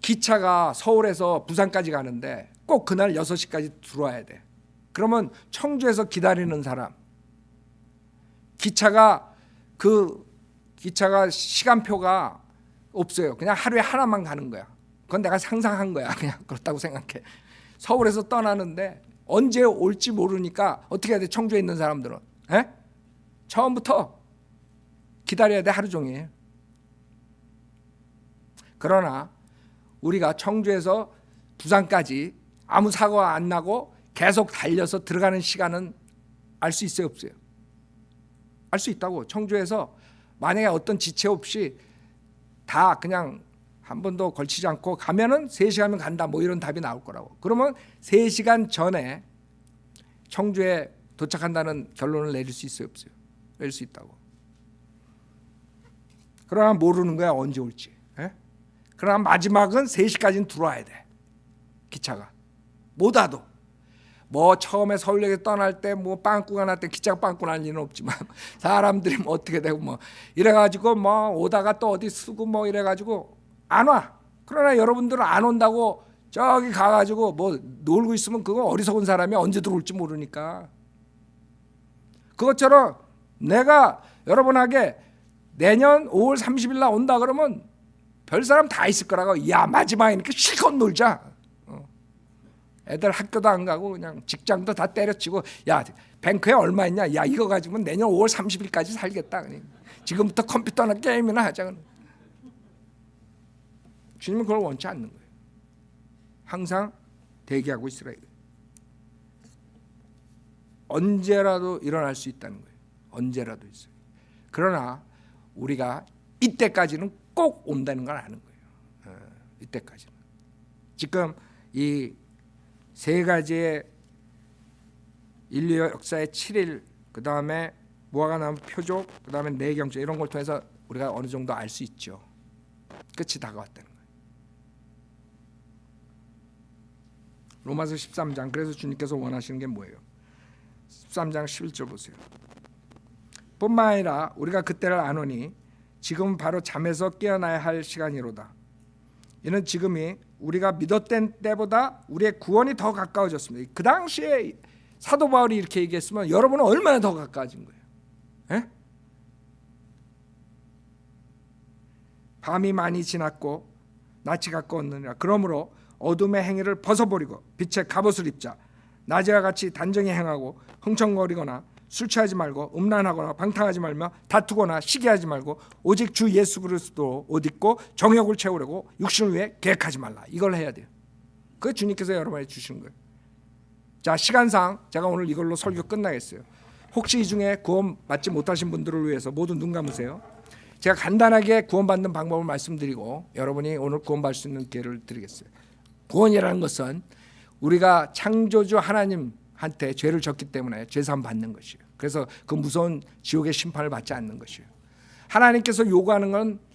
기차가 서울에서 부산까지 가는데 꼭 그날 6시까지 들어와야 돼. 그러면 청주에서 기다리는 사람, 기차가 시간표가 없어요. 그냥 하루에 하나만 가는 거야. 그건 내가 상상한 거야. 그냥 그렇다고 생각해. 서울에서 떠나는데 언제 올지 모르니까 어떻게 해야 돼? 청주에 있는 사람들은 처음부터 기다려야 돼. 하루 종일. 그러나 우리가 청주에서 부산까지 아무 사고가 안 나고 계속 달려서 들어가는 시간은 알 수 있어요, 없어요? 알 수 있다고. 청주에서 만약에 어떤 지체 없이 다 그냥 한 번도 걸치지 않고 가면은 3시간이면 간다, 뭐 이런 답이 나올 거라고. 그러면 3시간 전에 청주에 도착한다는 결론을 내릴 수 있어요, 없어요? 내릴 수 있다고. 그러나 모르는 거야, 언제 올지. 그러나 마지막은 3시까지는 들어와야 돼. 기차가 못 와도 뭐 처음에 서울역에 떠날 때 뭐 빵꾸가 날 때 기차가 빵꾸 날 일은 없지만 사람들이 뭐 어떻게 되고 뭐 이래가지고 뭐 오다가 또 어디 쓰고 뭐 이래가지고 안 와. 그러나 여러분들은 안 온다고 저기 가가지고 뭐 놀고 있으면 그거 어리석은 사람이 언제 들어올지 모르니까. 그것처럼 내가 여러분에게 내년 5월 30일 날 온다 그러면 별 사람 다 있을 거라고. 야, 마지막이니까 실컷 놀자. 애들 학교도 안 가고 그냥 직장도 다 때려치고, 야, 뱅크에 얼마 있냐? 야, 이거 가지고 내년 5월 30일까지 살겠다. 지금부터 컴퓨터나 게임이나 하자. 주님은 그걸 원치 않는 거예요. 항상 대기하고 있으라. 언제라도 일어날 수 있다는 거예요. 언제라도 있어요. 그러나 우리가 이때까지는 꼭 온다는 걸 아는 거예요. 이때까지는. 지금 이 세 가지의 인류 역사의 7일, 그 다음에 무화과 나무 표적, 그 다음에 내경제, 이런 걸 통해서 우리가 어느 정도 알 수 있죠. 끝이 다가왔다는 거예요. 로마서 13장. 그래서 주님께서 원하시는 게 뭐예요? 13장 11절 보세요. 뿐만 아니라 우리가 그때를 아노니 지금 바로 잠에서 깨어나야 할 시간이로다. 이는 지금이 우리가 믿었던 때보다 우리의 구원이 더 가까워졌습니다. 그 당시에 사도 바울이 이렇게 얘기했으면 여러분은 얼마나 더 가까워진 거예요? 에? 밤이 많이 지났고 낮이 가까웠느니라. 그러므로 어둠의 행위를 벗어버리고 빛의 갑옷을 입자. 낮에와 같이 단정히 행하고 흥청거리거나 술 취하지 말고 음란하거나 방탕하지 말며 다투거나 시기하지 말고 오직 주 예수 그리스도 옷 입고 정욕을 채우려고 육신을 위해 계획하지 말라. 이걸 해야 돼요. 그게 주님께서 여러분에게 주신 거예요. 자, 시간상 제가 오늘 이걸로 설교 끝나겠어요. 혹시 이 중에 구원 받지 못하신 분들을 위해서 모두 눈 감으세요. 제가 간단하게 구원받는 방법을 말씀드리고 여러분이 오늘 구원받을 수 있는 기회를 드리겠어요. 구원이라는 것은 우리가 창조주 하나님한테 죄를 졌기 때문에 죄사함 받는 것이에요. 그래서 그 무서운 지옥의 심판을 받지 않는 것이에요. 하나님께서 요구하는 건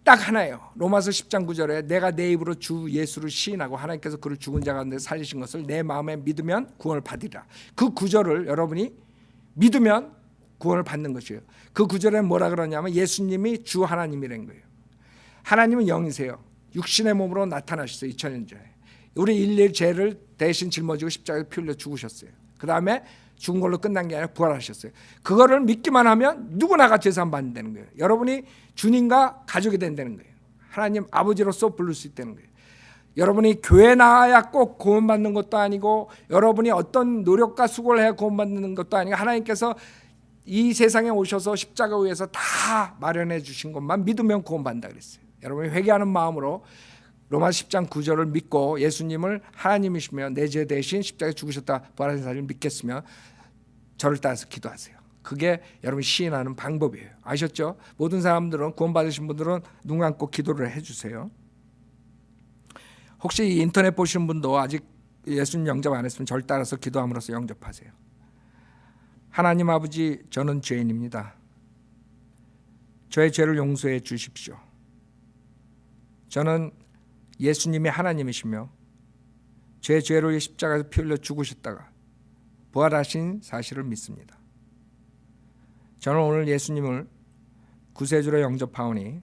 딱 하나예요. 로마서 10장 9절에 내가 내 입으로 주 예수를 시인하고 하나님께서 그를 죽은 자 가운데 살리신 것을 내 마음에 믿으면 구원을 받으리라. 그 구절을 여러분이 믿으면 구원을 받는 것이에요. 그 구절에 뭐라 그러냐면 예수님이 주 하나님이라는 거예요. 하나님은 영이세요. 육신의 몸으로 나타나셨어요. 2000년 전에. 우리 인류의 죄를 대신 짊어지고 십자가에 피 흘려 죽으셨어요. 그 다음에 죽은 걸로 끝난 게 아니라 부활하셨어요. 그거를 믿기만 하면 누구나가 죄사함 받는다는 거예요. 여러분이 주님과 가족이 된다는 거예요. 하나님 아버지로서 부를 수 있다는 거예요. 여러분이 교회 나와야 꼭 구원받는 것도 아니고 여러분이 어떤 노력과 수고를 해야 구원받는 것도 아니고 하나님께서 이 세상에 오셔서 십자가 위에서 다 마련해 주신 것만 믿으면 구원받는다 그랬어요. 여러분이 회개하는 마음으로 로마서 10장 9절을 믿고 예수님을 하나님이시며 내 죄 대신 십자가에 죽으셨다 부활하신 사실을 믿겠으며 저를 따라서 기도하세요. 그게 여러분이 시인하는 방법이에요. 아셨죠? 모든 사람들은 구원받으신 분들은 눈 감고 기도를 해주세요. 혹시 인터넷 보시는 분도 아직 예수님 영접 안 했으면 저를 따라서 기도함으로써 영접하세요. 하나님 아버지, 저는 죄인입니다. 저의 죄를 용서해 주십시오. 저는 예수님이 하나님이시며 제 죄로 십자가에서 피 흘려 죽으셨다가 부활하신 사실을 믿습니다. 저는 오늘 예수님을 구세주로 영접하오니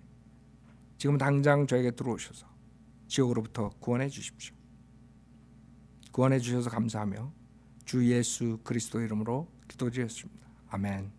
지금 당장 저에게 들어오셔서 지옥으로부터 구원해 주십시오. 구원해 주셔서 감사하며 주 예수 그리스도 이름으로 기도드렸습니다. 아멘.